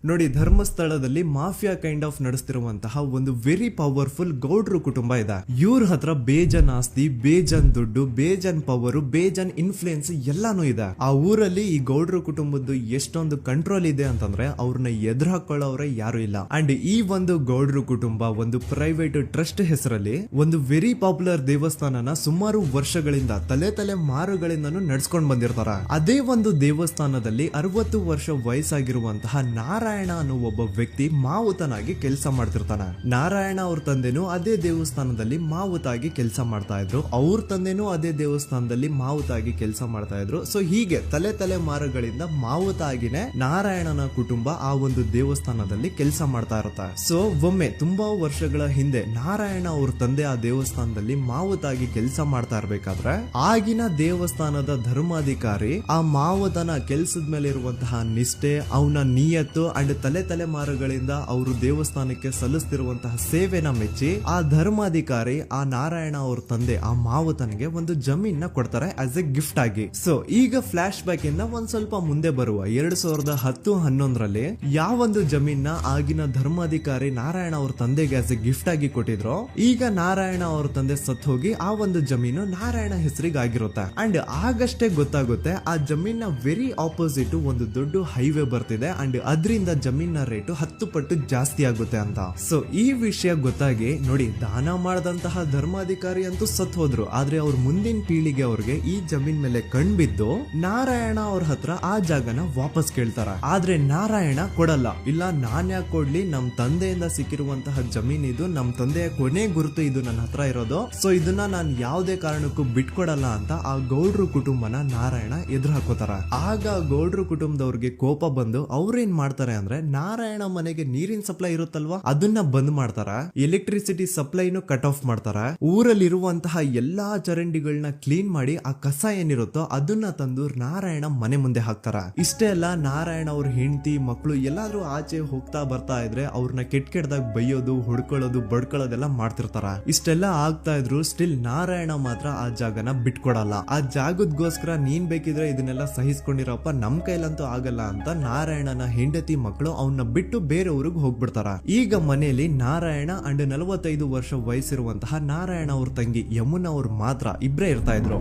ನೋಡಿ, ಧರ್ಮಸ್ಥಳದಲ್ಲಿ ಮಾಫಿಯಾ ಕೈಂಡ್ ಆಫ್ ನಡೆಸ್ತಿರುವಂತಹ ಒಂದು ವೆರಿ ಪವರ್ಫುಲ್ ಗೌಡ್ರು ಕುಟುಂಬ ಇದೆ. ಇವ್ರ ಹತ್ರ ಬೇಜನ್ ಆಸ್ತಿ, ಬೇಜನ್ ದುಡ್ಡು, ಬೇಜನ್ ಪವರ್, ಬೇಜನ್ ಇನ್ಫ್ಲೂಯೆನ್ಸ್ ಎಲ್ಲಾನು ಇದೆ. ಆ ಊರಲ್ಲಿ ಈ ಗೌಡ್ರು ಕುಟುಂಬದ್ದು ಎಷ್ಟೊಂದು ಕಂಟ್ರೋಲ್ ಇದೆ ಅಂತಂದ್ರೆ ಅವ್ರನ್ನ ಎದುರು ಹಾಕೊಳ್ಳೋರೆ ಯಾರು ಇಲ್ಲ. ಅಂಡ್ ಈ ಒಂದು ಗೌಡ್ರು ಕುಟುಂಬ ಒಂದು ಪ್ರೈವೇಟ್ ಟ್ರಸ್ಟ್ ಹೆಸರಲ್ಲಿ ಒಂದು ವೆರಿ ಪಾಪ್ಯುಲರ್ ದೇವಸ್ಥಾನನ ಸುಮಾರು ವರ್ಷಗಳಿಂದ ತಲೆ ಮಾರುಗಳಿಂದನೂ ನಡ್ಸ್ಕೊಂಡ್ ಬಂದಿರ್ತಾರ. ಅದೇ ಒಂದು ದೇವಸ್ಥಾನದಲ್ಲಿ 60 ವರ್ಷ ವಯಸ್ಸಾಗಿರುವಂತಹ ನಾರಾಯಣ ಅನ್ನೋ ಒಬ್ಬ ವ್ಯಕ್ತಿ ಮಾವುತನಾಗಿ ಕೆಲಸ ಮಾಡ್ತಿರ್ತಾನೆ. ನಾರಾಯಣ ಅವ್ರ ತಂದೆನೂ ಅದೇ ದೇವಸ್ಥಾನದಲ್ಲಿ ಮಾವುತಾಗಿ ಕೆಲಸ ಮಾಡ್ತಾ ಇದ್ರು, ಅವ್ರ ತಂದೆನೂ ಅದೇ ದೇವಸ್ಥಾನದಲ್ಲಿ ಮಾವುತಾಗಿ ಕೆಲಸ ಮಾಡ್ತಾ ಇದ್ರು. ಸೊ ಹೀಗೆ ತಲೆ ಮಾರುಗಳಿಂದ ಮಾವುತ ಆಗಿನೇ ನಾರಾಯಣನ ಕುಟುಂಬ ಆ ಒಂದು ದೇವಸ್ಥಾನದಲ್ಲಿ ಕೆಲಸ ಮಾಡ್ತಾ ಇರುತ್ತೆ. ಸೊ ಒಮ್ಮೆ ತುಂಬಾ ವರ್ಷಗಳ ಹಿಂದೆ ನಾರಾಯಣ ಅವ್ರ ತಂದೆ ಆ ದೇವಸ್ಥಾನದಲ್ಲಿ ಮಾವುತಾಗಿ ಕೆಲಸ ಮಾಡ್ತಾ ಇರ್ಬೇಕಾದ್ರೆ ಆಗಿನ ದೇವಸ್ಥಾನದ ಧರ್ಮಾಧಿಕಾರಿ ಆ ಮಾವುತನ ಕೆಲ್ಸದ ಮೇಲೆ ಇರುವಂತಹ ನಿಷ್ಠೆ, ಅವನ ನಿಯತ್ತು ಅಂಡ್ ತಲೆಮಾರುಗಳಿಂದ ಅವರು ದೇವಸ್ಥಾನಕ್ಕೆ ಸಲ್ಲಿಸ್ತಿರುವಂತಹ ಸೇವೆನ ಮೆಚ್ಚಿ ಆ ಧರ್ಮಾಧಿಕಾರಿ ಆ ನಾರಾಯಣ ಅವ್ರ ತಂದೆ ಆ ಮಾವುತನಿಗೆ ಒಂದು ಜಮೀನ್ ಕೊಡ್ತಾರೆ ಆಸ್ ಎ ಗಿಫ್ಟ್ ಆಗಿ. ಸೊ ಈಗ ಫ್ಲಾಶ್ ಬ್ಯಾಕ್ ಇಂದ ಒಂದ್ ಸ್ವಲ್ಪ ಮುಂದೆ ಬರುವ 2010-11ರಲ್ಲಿ ಯಾವೊಂದು ಜಮೀನ್ ಆಗಿನ ಧರ್ಮಾಧಿಕಾರಿ ನಾರಾಯಣ ಅವ್ರ ತಂದೆಗೆ ಆಸ್ ಎ ಗಿಫ್ಟ್ ಆಗಿ ಕೊಟ್ಟಿದ್ರು, ಈಗ ನಾರಾಯಣ ಅವ್ರ ತಂದೆ ಸತ್ ಹೋಗಿ ಆ ಒಂದು ಜಮೀನು ನಾರಾಯಣ ಹೆಸರಿಗೆ ಆಗಿರುತ್ತೆ. ಅಂಡ್ ಆಗಷ್ಟೇ ಗೊತ್ತಾಗುತ್ತೆ ಆ ಜಮೀನ್ ವೆರಿ ಆಪೋಸಿಟ್ ಒಂದು ದೊಡ್ಡ ಹೈವೇ ಬರ್ತಿದೆ ಅಂಡ್ ಅದರಿಂದ ಜಮೀನ ರೇಟು 10 ಪಟ್ಟು ಜಾಸ್ತಿ ಆಗುತ್ತೆ ಅಂತ. ಸೊ ಈ ವಿಷಯ ಗೊತ್ತಾಗಿ ನೋಡಿ ದಾನ ಮಾಡದಂತಹ ಧರ್ಮಾಧಿಕಾರಿ ಅಂತೂ ಸತ್ ಹೋದ್ರು, ಆದ್ರೆ ಅವ್ರ ಮುಂದಿನ ಪೀಳಿಗೆ ಅವ್ರಿಗೆ ಈ ಜಮೀನ್ ಮೇಲೆ ಕಣ್ಬಿದ್ದು ನಾರಾಯಣ ಅವ್ರ ಹತ್ರ ಆ ಜಾಗನ ವಾಪಸ್ ಕೇಳ್ತಾರ. ಆದ್ರೆ ನಾರಾಯಣ ಕೊಡಲ್ಲ. ಇಲ್ಲ ನಾನ್ ಯಾಕೆ ಕೊಡ್ಲಿ, ನಮ್ ತಂದೆಯಿಂದ ಸಿಕ್ಕಿರುವಂತಹ ಜಮೀನ್ ಇದು, ನಮ್ ತಂದೆಯ ಕೊನೆ ಗುರುತು ಇದು ನನ್ನ ಹತ್ರ ಇರೋದು, ಸೊ ಇದನ್ನ ನಾನು ಯಾವುದೇ ಕಾರಣಕ್ಕೂ ಬಿಟ್ಕೊಡಲ್ಲ ಅಂತ ಆ ಗೌಡ್ರು ಕುಟುಂಬನ ನಾರಾಯಣ ಎದುರು ಹಾಕೋತಾರ. ಆಗ ಗೌಡ್ರು ಕುಟುಂಬದವ್ರಿಗೆ ಕೋಪ ಬಂದು ಅವ್ರೇನ್ ಮಾಡ್ತಾರೆ ಅಂದ್ರೆ ನಾರಾಯಣ ಮನೆಗೆ ನೀರಿನ ಸಪ್ಲೈ ಇರುತ್ತಲ್ವಾ ಅದನ್ನ ಬಂದ್ ಮಾಡ್ತಾರ, ಎಲೆಕ್ಟ್ರಿಸಿಟಿ ಸಪ್ಲೈನು ಕಟ್ ಆಫ್ ಮಾಡ್ತಾರ, ಊರಲ್ಲಿರುವಂತಹ ಎಲ್ಲಾ ಚರಂಡಿಗಳನ್ನ ಕ್ಲೀನ್ ಮಾಡಿ ಆ ಕಸ ಏನಿರುತ್ತೋ ಅದನ್ನ ತಂದು ನಾರಾಯಣ ಮನೆ ಮುಂದೆ ಹಾಕ್ತಾರ. ಇಷ್ಟೇ ಅಲ್ಲ, ನಾರಾಯಣ ಅವ್ರ ಹೆಂಡತಿ ಮಕ್ಕಳು ಎಲ್ಲಾದ್ರೂ ಆಚೆ ಹೋಗ್ತಾ ಬರ್ತಾ ಇದ್ರೆ ಅವ್ರನ್ನ ಕೆಟ್ಟದಾಗ ಬೈಯೋದು, ಹೊಡ್ಕೊಳ್ಳೋದು, ಬಡ್ಕೊಳ್ಳೋದೆಲ್ಲ ಮಾಡ್ತಿರ್ತಾರ. ಇಷ್ಟೆಲ್ಲ ಆಗ್ತಾ ಇದ್ರು ಸ್ಟಿಲ್ ನಾರಾಯಣ ಮಾತ್ರ ಆ ಜಾಗನ ಬಿಟ್ಕೊಡಲ್ಲ. ಆ ಜಾಗದ್ಗೋಸ್ಕರ ನೀನ್ ಬೇಕಿದ್ರೆ ಇದನ್ನೆಲ್ಲ ಸಹಿಸ್ಕೊಂಡಿರಪ್ಪ, ನಮ್ ಕೈಲಂತೂ ಆಗಲ್ಲ ಅಂತ ನಾರಾಯಣನ ಹೆಂಡತಿ ಮಕ್ಕಳು ಅವನ್ನ ಬಿಟ್ಟು ಬೇರೆ ಊರಿಗೆ ಹೋಗ್ಬಿಡ್ತಾರ. ಈಗ ಮನೆಯಲ್ಲಿ ನಾರಾಯಣ ಅಂಡ್ 45 ವರ್ಷ ವಯಸ್ಸಿರುವಂತಹ ನಾರಾಯಣ ಅವ್ರ ತಂಗಿ ಯಮುನಾ ಅವ್ರು ಮಾತ್ರ ಇಬ್ರೇ ಇರ್ತಾ ಇದ್ರು.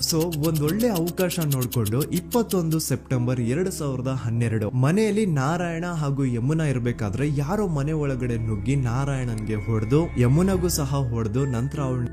ಸೊ ಒಂದೊಳ್ಳೆ ಅವಕಾಶ ನೋಡ್ಕೊಂಡು 21 ಸೆಪ್ಟೆಂಬರ್ 2012 ಮನೆಯಲ್ಲಿ ನಾರಾಯಣ ಹಾಗೂ ಯಮುನಾ ಇರ್ಬೇಕಾದ್ರೆ ಯಾರೋ ಮನೆ ಒಳಗಡೆ ನುಗ್ಗಿ ನಾರಾಯಣನ್ಗೆ ಹೊಡೆದು ಯಮುನಾಗೂ ಸಹ ಹೊಡೆದು ನಂತರ ಅವಳು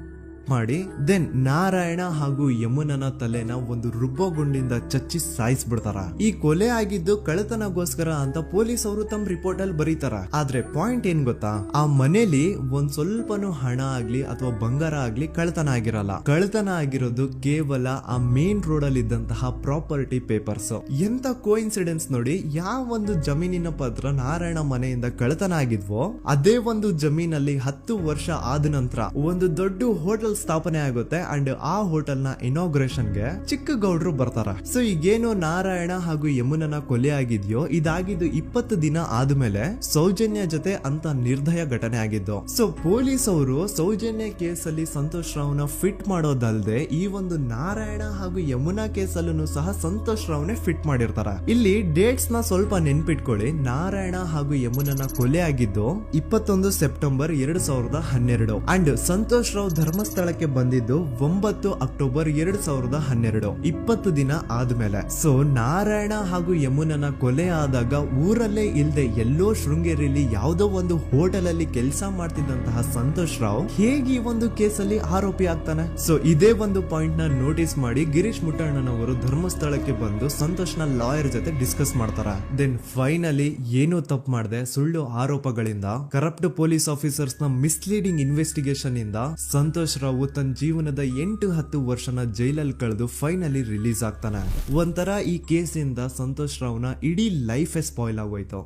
ಮಾಡಿ ದೆನ್ ನಾರಾಯಣ ಹಾಗೂ ಯಮುನನ ತಲೆನ ಒಂದು ರುಬ್ಬಗುಂಡಿಂದ ಚಚ್ಚಿ ಸಾಯಿಸ್ಬಿಡ್ತಾರ. ಈ ಕೊಲೆ ಆಗಿದ್ದು ಕಳ್ಳತನಗೋಸ್ಕರ ಅಂತ ಪೊಲೀಸ್ ಅವರು ತಮ್ಮ ರಿಪೋರ್ಟ್ ಅಲ್ಲಿ ಬರೀತಾರ. ಆದ್ರೆ ಪಾಯಿಂಟ್ ಏನ್ ಗೊತ್ತಾ, ಆ ಮನೇಲಿ ಒಂದ್ ಸ್ವಲ್ಪನೂ ಹಣ ಆಗ್ಲಿ ಅಥವಾ ಬಂಗಾರ ಆಗ್ಲಿ ಕಳ್ಳತನ ಆಗಿರಲ್ಲ. ಕಳ್ಳತನ ಆಗಿರೋದು ಕೇವಲ ಆ ಮೇನ್ ರೋಡ್ ಅಲ್ಲಿ ಇದ್ದಂತಹ ಪ್ರಾಪರ್ಟಿ ಪೇಪರ್ಸ್. ಎಂತ ಕೋಇನ್ಸಿಡೆನ್ಸ್ ನೋಡಿ, ಯಾವ ಒಂದು ಜಮೀನಿನ ಪತ್ರ ನಾರಾಯಣ ಮನೆಯಿಂದ ಕಳ್ಳತನ ಆಗಿದ್ವೋ ಅದೇ ಒಂದು ಜಮೀನಲ್ಲಿ 10 ವರ್ಷ ಆದ ನಂತರ ಒಂದು ದೊಡ್ಡ ಹೋಟೆಲ್ ಸ್ಥಾಪನೆ ಆಗುತ್ತೆ ಅಂಡ್ ಆ ಹೋಟೆಲ್ ನ ಇನಾಗ್ರೇಷನ್ ಗೆ ಚಿಕ್ಕ ಗೌಡ್ರು ಬರ್ತಾರ. ಸೊ ಈಗೇನು ನಾರಾಯಣ ಹಾಗೂ ಯಮುನನ ಕೊಲೆ ಆಗಿದ್ಯೋ ಇದಾಗಿದ್ದು 20 ದಿನ ಆದ್ಮೇಲೆ ಸೌಜನ್ಯ ಜೊತೆ ಅಂತ ನಿರ್ದಯ ಘಟನೆ ಆಗಿದ್ದು. ಸೊ ಪೊಲೀಸ್ ಅವರು ಸೌಜನ್ಯ ಕೇಸ್ ಅಲ್ಲಿ ಸಂತೋಷ್ ರಾವ್ನ ಫಿಟ್ ಮಾಡೋದಲ್ದೆ ಈ ಒಂದು ನಾರಾಯಣ ಹಾಗೂ ಯಮುನಾ ಕೇಸ್ ಅಲ್ಲೂ ಸಹ ಸಂತೋಷ್ ರಾವ್ನೆ ಫಿಟ್ ಮಾಡಿರ್ತಾರ. ಇಲ್ಲಿ ಡೇಟ್ಸ್ ನ ಸ್ವಲ್ಪ ನೆನ್ಪಿಟ್ಕೊಳ್ಳಿ. ನಾರಾಯಣ ಹಾಗೂ ಯಮುನನ ಕೊಲೆ ಆಗಿದ್ದು 21 ಸೆಪ್ಟೆಂಬರ್ 2012 ಅಂಡ್ ಸಂತೋಷ್ ರಾವ್ ಧರ್ಮಸ್ಥಳಕ್ಕೆ ಬಂದಿದ್ದು 9 ಅಕ್ಟೋಬರ್ 2012, 20 ದಿನ ಆದ್ಮೇಲೆ. ಸೊ ನಾರಾಯಣ ಹಾಗೂ ಯಮುನನ ಕೊಲೆ ಆದಾಗ ಊರಲ್ಲೇ ಇಲ್ದೆ ಎಲ್ಲೋ ಶೃಂಗೇರಿಯಲ್ಲಿ ಯಾವುದೋ ಒಂದು ಹೋಟೆಲ್ ಅಲ್ಲಿ ಕೆಲಸ ಮಾಡ್ತಿದ್ದಂತಹ ಸಂತೋಷ್ ರಾವ್ ಹೇಗೆ ಈ ಒಂದು ಕೇಸಲ್ಲಿ ಆರೋಪಿ ಆಗ್ತಾನೆ? ಸೊ ಇದೇ ಒಂದು ಪಾಯಿಂಟ್ ನ ನೋಟಿಸ್ ಮಾಡಿ ಗಿರೀಶ್ ಮುಟ್ಟಣ್ಣನವರು ಧರ್ಮಸ್ಥಳಕ್ಕೆ ಬಂದು ಸಂತೋಷ್ ನ ಲಾಯರ್ ಜೊತೆ ಡಿಸ್ಕಸ್ ಮಾಡ್ತಾರ. ದೆನ್ ಫೈನಲಿ ಏನೋ ತಪ್ಪು ಮಾಡದೆ ಸುಳ್ಳು ಆರೋಪಗಳಿಂದ ಕರಪ್ಟ್ ಪೊಲೀಸ್ ಆಫೀಸರ್ಸ್ ನ ಮಿಸ್ಲೀಡಿಂಗ್ ಇನ್ವೆಸ್ಟಿಗೇಷನ್ ಇಂದ ಸಂತೋಷ್ ರಾವ್ ತನ್ನ ಜೀವನದ 8-10 ವರ್ಷನ ಜೈಲಲ್ಲಿ ಕಳೆದು ಫೈನಲಿ ರಿಲೀಸ್ ಆಗ್ತಾನೆ. ಒಂಥರ ಈ ಕೇಸಿಂದ ಸಂತೋಷ್ ರಾವ್ನ ಇಡೀ ಲೈಫ್ ಸ್ಪಾಯ್ಲ್ ಆಗೋಯ್ತು.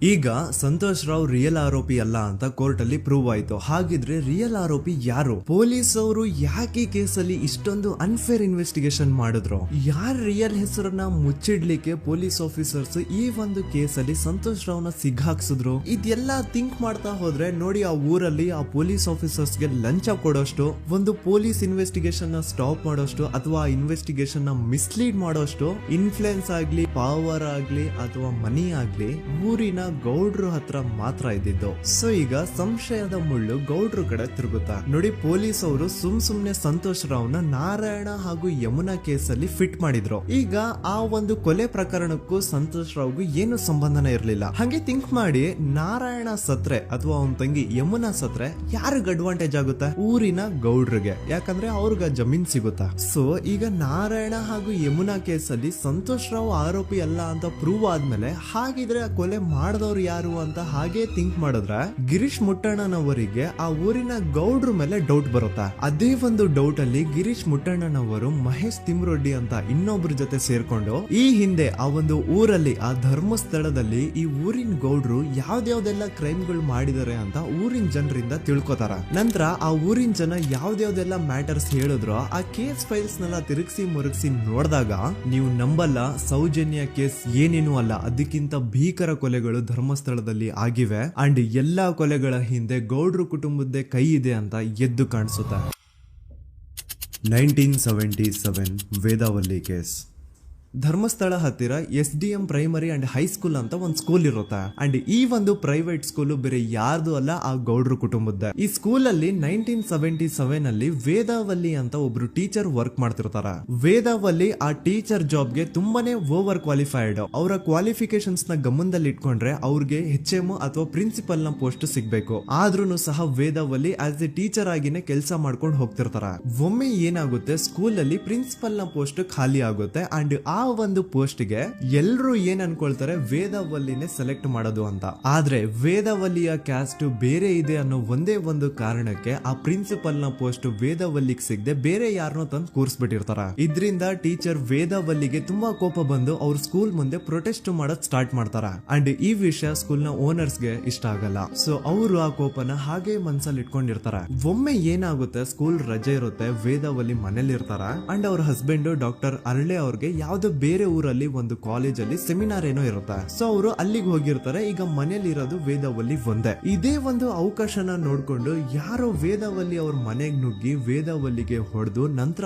ಈಗ ಸಂತೋಷ್ ರಾವ್ ರಿಯಲ್ ಆರೋಪಿ ಅಲ್ಲ ಅಂತ ಕೋರ್ಟ್ ಅಲ್ಲಿ ಪ್ರೂವ್ ಆಯ್ತು. ಹಾಗಿದ್ರೆ ರಿಯಲ್ ಆರೋಪಿ ಯಾರು? ಪೊಲೀಸ್ ಅವರು ಯಾಕೆ ಕೇಸಲ್ಲಿ ಇಷ್ಟೊಂದು ಅನ್ಫೇರ್ ಇನ್ವೆಸ್ಟಿಗೇಷನ್ ಮಾಡಿದ್ರು? ಯಾರ ರಿಯಲ್ ಹೆಸರನ್ನ ಮುಚ್ಚಿಡ್ಲಿಕ್ಕೆ ಪೊಲೀಸ್ ಆಫೀಸರ್ಸ್ ಈ ಒಂದು ಕೇಸಲ್ಲಿ ಸಂತೋಷ್ ರಾವ್ನ ಸಿಗ್ಹಾಕ್ಸಿದ್ರು? ಇದೆಲ್ಲ ಥಿಂಕ್ ಮಾಡ್ತಾ ಹೋದ್ರೆ ನೋಡಿ ಆ ಊರಲ್ಲಿ ಆ ಪೊಲೀಸ್ ಆಫೀಸರ್ಸ್ ಗೆ ಲಂಚ ಕೊಡೋಷ್ಟು, ಒಂದು ಪೊಲೀಸ್ ಇನ್ವೆಸ್ಟಿಗೇಷನ್ ನ ಸ್ಟಾಪ್ ಮಾಡೋಷ್ಟು ಅಥವಾ ಇನ್ವೆಸ್ಟಿಗೇಷನ್ ನ ಮಿಸ್ಲೀಡ್ ಮಾಡೋಷ್ಟು ಇನ್ಫ್ಲೂಯೆನ್ಸ್ ಆಗ್ಲಿ, ಪವರ್ ಆಗ್ಲಿ ಅಥವಾ ಮನಿ ಆಗ್ಲಿ ಊರಿನ ಗೌಡ್ರು ಹತ್ರ ಮಾತ್ರ ಇದ್ದಿದ್ದು. ಸೊ ಈಗ ಸಂಶಯದ ಮುಳ್ಳು ಗೌಡ್ರು ಕಡೆ ತಿರುಗುತ್ತಾ ನೋಡಿ. ಪೊಲೀಸ್ ಅವರು ಸುಮ್ನೆ ಸಂತೋಷ್ ರಾವ್ನ ನಾರಾಯಣ ಹಾಗೂ ಯಮುನಾ ಕೇಸಲ್ಲಿ ಫಿಟ್ ಮಾಡಿದ್ರು. ಈಗ ಆ ಒಂದು ಕೊಲೆ ಪ್ರಕರಣಕ್ಕೂ ಸಂತೋಷ್ ರಾವ್ಗೂ ಏನು ಸಂಬಂಧನ ಇರ್ಲಿಲ್ಲ. ಹಂಗೆ ಥಿಂಕ್ ಮಾಡಿ ನಾರಾಯಣ ಸತ್ರೆ ಅಥವಾ ಅವನ ತಂಗಿ ಯಮುನಾ ಸತ್ರೆ ಯಾರಿಗ ಅಡ್ವಾಂಟೇಜ್ ಆಗುತ್ತೆ? ಊರಿನ ಗೌಡ್ರಿಗೆ, ಯಾಕಂದ್ರೆ ಅವ್ರಿಗೆ ಜಮೀನ್ ಸಿಗುತ್ತಾ. ಸೊ ಈಗ ನಾರಾಯಣ ಹಾಗೂ ಯಮುನಾ ಕೇಸಲ್ಲಿ ಸಂತೋಷ್ ರಾವ್ ಆರೋಪಿ ಅಲ್ಲ ಅಂತ ಪ್ರೂವ್ ಆದ್ಮೇಲೆ ಹಾಗಿದ್ರೆ ಆ ಕೊಲೆ ಮಾಡದವ್ರು ಯಾರು ಅಂತ ಹಾಗೆ ಥಿಂಕ್ ಮಾಡಿದ್ರೆ ಗಿರೀಶ್ ಮುಟ್ಟಣ್ಣನವರಿಗೆ ಆ ಊರಿನ ಗೌಡ್ರ ಮೇಲೆ ಡೌಟ್ ಬರುತ್ತೆ. ಅದೇ ಒಂದು ಡೌಟ್ ಅಲ್ಲಿ ಗಿರೀಶ್ ಮುಟ್ಟಣ್ಣನವರು ಮಹೇಶ್ ತಿಮ್ರೊಡ್ಡಿ ಅಂತ ಇನ್ನೊಬ್ರ ಜೊತೆ ಸೇರ್ಕೊಂಡು ಈ ಹಿಂದೆ ಆ ಒಂದು ಊರಲ್ಲಿ ಆ ಧರ್ಮಸ್ಥಳದಲ್ಲಿ ಈ ಊರಿನ ಗೌಡ್ರು ಯಾವ್ದಾವ್ದೆಲ್ಲ ಕ್ರೈಮ್ ಗಳು ಮಾಡಿದಾರೆ ಅಂತ ಊರಿನ ಜನರಿಂದ ತಿಳ್ಕೊತಾರ. ನಂತರ ಆ ಊರಿನ ಜನ ಯಾವ್ದಾವ್ದೆಲ್ಲ ಮ್ಯಾಟರ್ಸ್ ಹೇಳಿದ್ರು ಆ ಕೇಸ್ ಫೈಲ್ಸ್ ನೆಲ್ಲ ತಿರುಗಿಸಿ ಮುರುಗಿಸಿ ನೋಡಿದಾಗ ನೀವು ನಂಬಲ್ಲ, ಸೌಜನ್ಯ ಕೇಸ್ ಏನೇನು ಅಲ್ಲ, ಅದಕ್ಕಿಂತ ಭೀಕರ ಕೊಲೆಗಳು ಧರ್ಮಸ್ಥಳದಲ್ಲಿ ಆಗಿವೆ ಅಂಡ್ ಎಲ್ಲಾ ಕೊಲೆಗಳ ಹಿಂದೆ ಗೌಡ್ರು ಕುಟುಂಬದ್ದೇ ಕೈ ಇದೆ ಅಂತ ಎದ್ದು ಕಾಣಿಸುತ್ತೆ. 1977 ವೇದಾವಲ್ಲಿ ಕೇಸ್. ಧರ್ಮಸ್ಥಳ ಹತ್ತಿರ SDM ಪ್ರೈಮರಿ ಅಂಡ್ ಹೈಸ್ಕೂಲ್ ಅಂತ ಒಂದು ಸ್ಕೂಲ್ ಇರುತ್ತೆ. ಅಂಡ್ ಈ ಒಂದು ಪ್ರೈವೇಟ್ ಸ್ಕೂಲ್ ಬೇರೆ ಯಾರ್ದು ಅಲ್ಲ, ಆ ಗೌಡ್ರ ಕುಟುಂಬದ್ದೇ. ಈ ಸ್ಕೂಲ್ ಅಲ್ಲಿ 1977 ಅಲ್ಲಿ ವೇದಾವಲ್ಲಿ ಅಂತ ಒಬ್ರು ಟೀಚರ್ ವರ್ಕ್ ಮಾಡ್ತಿರ್ತಾರ. ವೇದಾವಲ್ಲಿ ಆ ಟೀಚರ್ ಜಾಬ್ ಗೆ ತುಂಬಾನೇ ಓವರ್ ಕ್ವಾಲಿಫೈಡ್. ಅವರ ಕ್ವಾಲಿಫಿಕೇಶನ್ಸ್ ನ ಗಮನದಲ್ಲಿ ಇಟ್ಕೊಂಡ್ರೆ ಅವ್ರಿಗೆ HM ಅಥವಾ ಪ್ರಿನ್ಸಿಪಲ್ ನ ಪೋಸ್ಟ್ ಸಿಗ್ಬೇಕು. ಆದ್ರೂ ಸಹ ವೇದಾವಲ್ಲಿ ಆಸ್ ಎ ಟೀಚರ್ ಆಗಿನೇ ಕೆಲಸ ಮಾಡ್ಕೊಂಡು ಹೋಗ್ತಿರ್ತಾರ. ಒಮ್ಮೆ ಏನಾಗುತ್ತೆ, ಸ್ಕೂಲ್ ಅಲ್ಲಿ ಪ್ರಿನ್ಸಿಪಲ್ ನ ಪೋಸ್ಟ್ ಖಾಲಿ ಆಗುತ್ತೆ ಅಂಡ್ ಆ ಒಂದು ಪೋಸ್ಟ್ ಗೆ ಎಲ್ರು ಏನ್ ಅನ್ಕೊಳ್ತಾರೆ, ವೇದಾವಲ್ಲಿನೇ ಸೆಲೆಕ್ಟ್ ಮಾಡೋದು ಅಂತ. ಆದ್ರೆ ವೇದಾವಲ್ಲಿಯ ಕ್ಯಾಸ್ಟ್ ಬೇರೆ ಇದೆ ಅನ್ನೋ ಒಂದೇ ಒಂದು ಕಾರಣಕ್ಕೆ ಆ ಪ್ರಿನ್ಸಿಪಲ್ ನ ಪೋಸ್ಟ್ ವೇದಾವಲ್ಲಿಗೆ ಸಿಗದೆ ಬೇರೆ ಯಾರನ್ನೋ ತಂದು ಕೂರಿಸ್ಬಿಟ್ಟಿರ್ತಾರ. ಇದರಿಂದ ಟೀಚರ್ ವೇದಾವಲ್ಲಿಗೆ ತುಂಬಾ ಕೋಪ ಬಂದು ಅವ್ರ ಸ್ಕೂಲ್ ಮುಂದೆ ಪ್ರೊಟೆಸ್ಟ್ ಮಾಡೋದ್ ಸ್ಟಾರ್ಟ್ ಮಾಡ್ತಾರ. ಅಂಡ್ ಈ ವಿಷಯ ಸ್ಕೂಲ್ ನ ಓನರ್ಸ್ ಗೆ ಇಷ್ಟ ಆಗಲ್ಲ. ಸೊ ಅವರು ಆ ಕೋಪನ ಹಾಗೆ ಮನ್ಸಲ್ಲಿ ಇಟ್ಕೊಂಡಿರ್ತಾರ. ಒಮ್ಮೆ ಏನಾಗುತ್ತೆ, ಸ್ಕೂಲ್ ರಜೆ ಇರುತ್ತೆ, ವೇದಾವಲ್ಲಿ ಮನೇಲಿ ಇರ್ತಾರ ಅಂಡ್ ಅವ್ರ ಹಸ್ಬೆಂಡ್ ಡಾಕ್ಟರ್ ಅರಳೆ ಅವ್ರಿಗೆ ಯಾವ್ದೋ ಬೇರೆ ಊರಲ್ಲಿ ಒಂದು ಕಾಲೇಜ್ ಅಲ್ಲಿ ಸೆಮಿನಾರ್ ಏನೋ ಇರುತ್ತೆ. ಸೊ ಅವರು ಅಲ್ಲಿಗೆ ಹೋಗಿರ್ತಾರೆ. ಈಗ ಮನೇಲಿ ಇರೋದು ವೇದಾವಲ್ಲಿ ಒಂದೇ. ಇದೇ ಒಂದು ಅವಕಾಶನ ನೋಡ್ಕೊಂಡು ಯಾರೋ ವೇದಾವಲ್ಲಿ ಅವ್ರ ಮನೆಗ್ ನುಗ್ಗಿ ವೇದಾವಲ್ಲಿಗೆ ಹೊಡೆದು ನಂತರ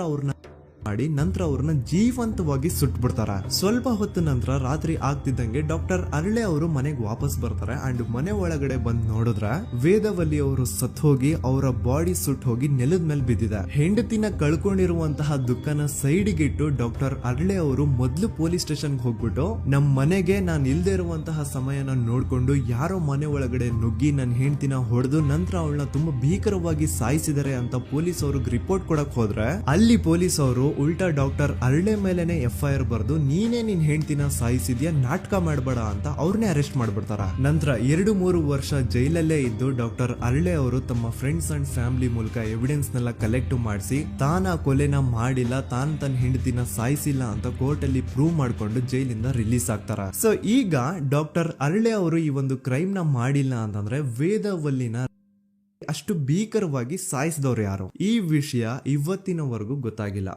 ಅವ್ರನ್ನ ಜೀವಂತವಾಗಿ ಸುಟ್ಬಿಡ್ತಾರ. ಸ್ವಲ್ಪ ಹೊತ್ತು ನಂತರ ರಾತ್ರಿ ಆಗ್ತಿದ್ದಂಗೆ ಡಾಕ್ಟರ್ ಅರಳೆ ಅವರು ಮನೆಗೆ ವಾಪಸ್ ಬರ್ತಾರೆ ಅಂಡ್ ಮನೆ ಒಳಗಡೆ ಬಂದ್ ನೋಡಿದ್ರೆ ವೇದಾವಲ್ಲಿ ಅವರು ಸತ್ ಹೋಗಿ ಅವರ ಬಾಡಿ ಸುಟ್ ಹೋಗಿ ನೆಲದ ಮೇಲೆ ಬಿದ್ದಿದೆ. ಹೆಂಡತಿನ ಕಳ್ಕೊಂಡಿರುವಂತಹ ದುಃಖನ ಸೈಡ್ಗೆ ಇಟ್ಟು ಡಾಕ್ಟರ್ ಅರಳೆ ಅವರು ಮೊದ್ಲು ಪೊಲೀಸ್ ಸ್ಟೇಷನ್ ಹೋಗ್ಬಿಟ್ಟು ನಮ್ ಮನೆಗೆ ನಾನ್ ಇಲ್ದೇ ಇರುವಂತಹ ಸಮಯನ ನೋಡ್ಕೊಂಡು ಯಾರೋ ಮನೆ ಒಳಗಡೆ ನುಗ್ಗಿ ನನ್ನ ಹೆಂಡತಿನ ಹೊಡೆದು ನಂತರ ಅವಳನ್ನ ತುಂಬಾ ಭೀಕರವಾಗಿ ಸಾಯಿಸಿದರೆ ಅಂತ ಪೊಲೀಸ್ ಅವ್ರಿಗೆ ರಿಪೋರ್ಟ್ ಕೊಡಕ್ ಹೋದ್ರೆ ಅಲ್ಲಿ ಪೊಲೀಸ್ ಅವರು ಉಲ್ಟಾ ಡಾಕ್ಟರ್ ಅರಳೆ ಮೇಲೆನೆ FIR ಬರ್ದು ನೀನೇ ನಿನ್ ಹೆಂಡತಿನ ಸಾಯಿಸಿದ್ಯಾ, ನಾಟಕ ಮಾಡಬೇಡ ಅಂತ ಅವ್ರನ್ನೇ ಅರೆಸ್ಟ್ ಮಾಡ್ಬಿಡ್ತಾರ. ನಂತರ 2-3 ವರ್ಷ ಜೈಲಲ್ಲೇ ಇದ್ದು ಡಾಕ್ಟರ್ ಅರಳೆ ಅವರು ತಮ್ಮ ಫ್ರೆಂಡ್ಸ್ ಅಂಡ್ ಫ್ಯಾಮಿಲಿ ಮೂಲಕ ಎವಿಡೆನ್ಸ್ ನೆಲ್ಲ ಕಲೆಕ್ಟ್ ಮಾಡಿಸಿ ತಾನ ಕೊಲೆನ ಮಾಡಿಲ್ಲ, ತನ್ನ ಹೆಂಡತಿನ ಸಾಯಿಸಿಲ್ಲ ಅಂತ ಕೋರ್ಟ್ ಅಲ್ಲಿ ಪ್ರೂವ್ ಮಾಡ್ಕೊಂಡು ಜೈಲಿಂದ ರಿಲೀಸ್ ಆಗ್ತಾರ. ಸೊ ಈಗ ಡಾಕ್ಟರ್ ಅರಳೆ ಅವರು ಈ ಒಂದು ಕ್ರೈಮ್ ನ ಮಾಡಿಲ್ಲ ಅಂತಂದ್ರೆ ವೇದಾವಲ್ಲಿನ ಅಷ್ಟು ಭೀಕರವಾಗಿ ಸಾಯಿಸಿದವ್ರು ಯಾರು, ಈ ವಿಷಯ ಇವತ್ತಿನವರೆಗೂ ಗೊತ್ತಾಗಿಲ್ಲ.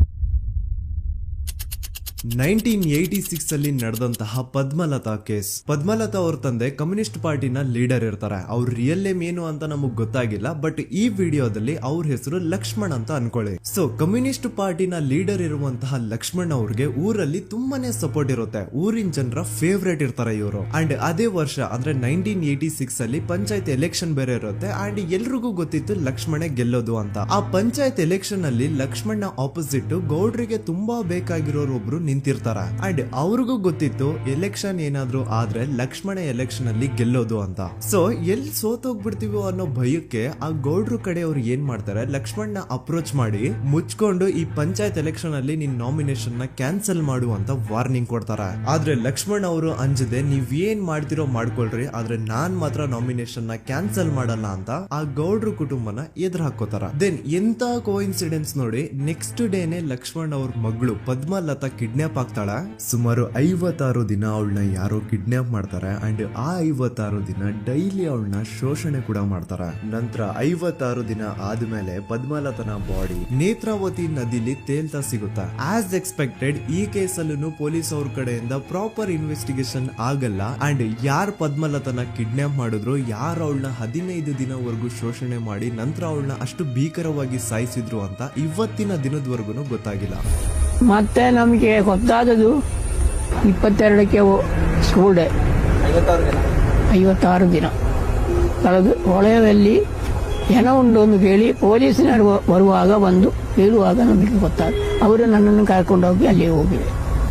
1986 ಅಲ್ಲಿ ನಡೆದಂತಹ ಪದ್ಮಲತಾ ಕೇಸ್. ಪದ್ಮಲತಾ ಅವ್ರ ತಂದೆ ಕಮ್ಯುನಿಸ್ಟ್ ಪಾರ್ಟಿನ ಲೀಡರ್ ಇರ್ತಾರೆ. ಅವ್ರ ರಿಯಲ್ ನೇಮ್ ಏನು ಅಂತ ನಮಗ್ ಗೊತ್ತಾಗಿಲ್ಲ, ಬಟ್ ಈ ವಿಡಿಯೋದಲ್ಲಿ ಅವ್ರ ಹೆಸರು ಲಕ್ಷ್ಮಣ್ ಅಂತ ಅನ್ಕೊಳ್ಳಿ. ಸೊ ಕಮ್ಯುನಿಸ್ಟ್ ಪಾರ್ಟಿನ ಲೀಡರ್ ಇರುವಂತಹ ಲಕ್ಷ್ಮಣ್ ಅವ್ರಿಗೆ ಊರಲ್ಲಿ ತುಂಬಾನೇ ಸಪೋರ್ಟ್ ಇರುತ್ತೆ. ಊರಿನ ಜನರ ಫೇವ್ರೇಟ್ ಇರ್ತಾರೆ ಇವರು. ಅಂಡ್ ಅದೇ ವರ್ಷ ಅಂದ್ರೆ 1986 ಅಲ್ಲಿ ಪಂಚಾಯತ್ ಎಲೆಕ್ಷನ್ ಬೇರೆ ಇರುತ್ತೆ ಅಂಡ್ ಎಲ್ರಿಗೂ ಗೊತ್ತಿತ್ತು ಲಕ್ಷ್ಮಣೆ ಗೆಲ್ಲೋದು ಅಂತ. ಆ ಪಂಚಾಯತ್ ಎಲೆಕ್ಷನ್ ಅಲ್ಲಿ ಲಕ್ಷ್ಮಣ್ ಆಪೋಸಿಟ್ ಗೌಡ್ರಿಗೆ ತುಂಬಾ ಬೇಕಾಗಿರೋರು ಒಬ್ರು ನಿಂತಿರ್ತಾರ ಅಂಡ್ ಅವ್ರಿಗೂ ಗೊತ್ತಿತ್ತು ಎಲೆಕ್ಷನ್ ಏನಾದ್ರು ಆದ್ರೆ ಲಕ್ಷ್ಮಣ ಎಲೆಕ್ಷನ್ ಅಲ್ಲಿ ಗೆಲ್ಲೋದು ಅಂತ. ಸೊ ಎಲ್ಲಿ ಸೋತೋಗ್ಬಿಡ್ತೀವೋ ಅನ್ನೋ ಭಯಕ್ಕೆ ಆ ಗೌಡ್ರು ಕಡೆ ಅವ್ರು ಏನ್ ಮಾಡ್ತಾರೆ, ಲಕ್ಷ್ಮಣ್ ನ ಅಪ್ರೋಚ್ ಮಾಡಿ ಮುಚ್ಕೊಂಡು ಈ ಪಂಚಾಯತ್ ಎಲೆಕ್ಷನ್ ಅಲ್ಲಿ ನಿನ್ ನಾಮಿನೇಷನ್ ನ ಕ್ಯಾನ್ಸಲ್ ಮಾಡು ಅಂತ ವಾರ್ನಿಂಗ್ ಕೊಡ್ತಾರ. ಆದ್ರೆ ಲಕ್ಷ್ಮಣ್ ಅವರು ಅಂಜದೆ ನೀವ್ ಏನ್ ಮಾಡ್ತಿರೋ ಮಾಡ್ಕೊಳ್ರಿ, ಆದ್ರೆ ನಾನ್ ಮಾತ್ರ ನಾಮಿನೇಷನ್ ನ ಕ್ಯಾನ್ಸಲ್ ಮಾಡಲ್ಲ ಅಂತ ಆ ಗೌಡ್ರು ಕುಟುಂಬನ ಎದುರು ಹಾಕೋತಾರ. ದೆನ್ ಎಂತ ಕೋಇನ್ಸಿಡೆನ್ಸ್ ನೋಡಿ, ನೆಕ್ಸ್ಟ್ ಡೇನೆ ಲಕ್ಷ್ಮಣ್ ಅವ್ರ ಮಗಳು ಪದ್ಮಲತಾ ಕಿಡ್ನಾಪ್ ಆಗ್ತಾಳ. ಸುಮಾರು 56 ದಿನ ಅವಳನ್ನ ಯಾರೋ ಕಿಡ್ನಾಪ್ ಮಾಡ್ತಾರೆ ಅಂಡ್ ಆ 56 ದಿನ ಡೈಲಿ ಅವಳನ್ನ ಶೋಷಣೆ ಕೂಡ ಮಾಡ್ತಾರ. ನಂತರ 56 ದಿನ ಆದ್ಮೇಲೆ ಪದ್ಮಲತನ ಬಾಡಿ ನೇತ್ರಾವತಿ ನದಿಲಿ ತೇಲ್ತಾ ಸಿಗುತ್ತಾ. ಆಸ್ ಎಕ್ಸ್ಪೆಕ್ಟೆಡ್ ಈ ಕೇಸಲ್ಲೂ ಪೊಲೀಸ್ ಅವ್ರ ಕಡೆಯಿಂದ ಪ್ರಾಪರ್ ಇನ್ವೆಸ್ಟಿಗೇಷನ್ ಆಗಲ್ಲ ಅಂಡ್ ಯಾರ್ ಪದ್ಮಲತನ ಕಿಡ್ನಾಪ್ ಮಾಡಿದ್ರು, ಯಾರು ಅವಳನ್ನ 15 ದಿನವರೆಗೂ ಶೋಷಣೆ ಮಾಡಿ ನಂತರ ಅವಳನ್ನ ಅಷ್ಟು ಭೀಕರವಾಗಿ ಸಾಯಿಸಿದ್ರು ಅಂತ ಇವತ್ತಿನ ದಿನದವರೆಗೂ ಗೊತ್ತಾಗಿಲ್ಲ. ಮತ್ತೆ ನಮಗೆ ಗೊತ್ತಾದದು 22ಕ್ಕೆ ಸ್ಕೂಲ್ ಡೇ 56 ದಿನ ಕಳೆದು ಹೊಳೆಯಲ್ಲಿ ಏನೋ ಉಂಟು ಕೇಳಿ ಪೊಲೀಸಿನವರು ಬರುವಾಗ ಬಂದು ಹೇಳುವಾಗ ನಮಗೆ ಗೊತ್ತಾದ. ಅವರು ನನ್ನನ್ನು ಕರ್ಕೊಂಡೋಗಿ ಅಲ್ಲಿ ಹೋಗಿವೆ.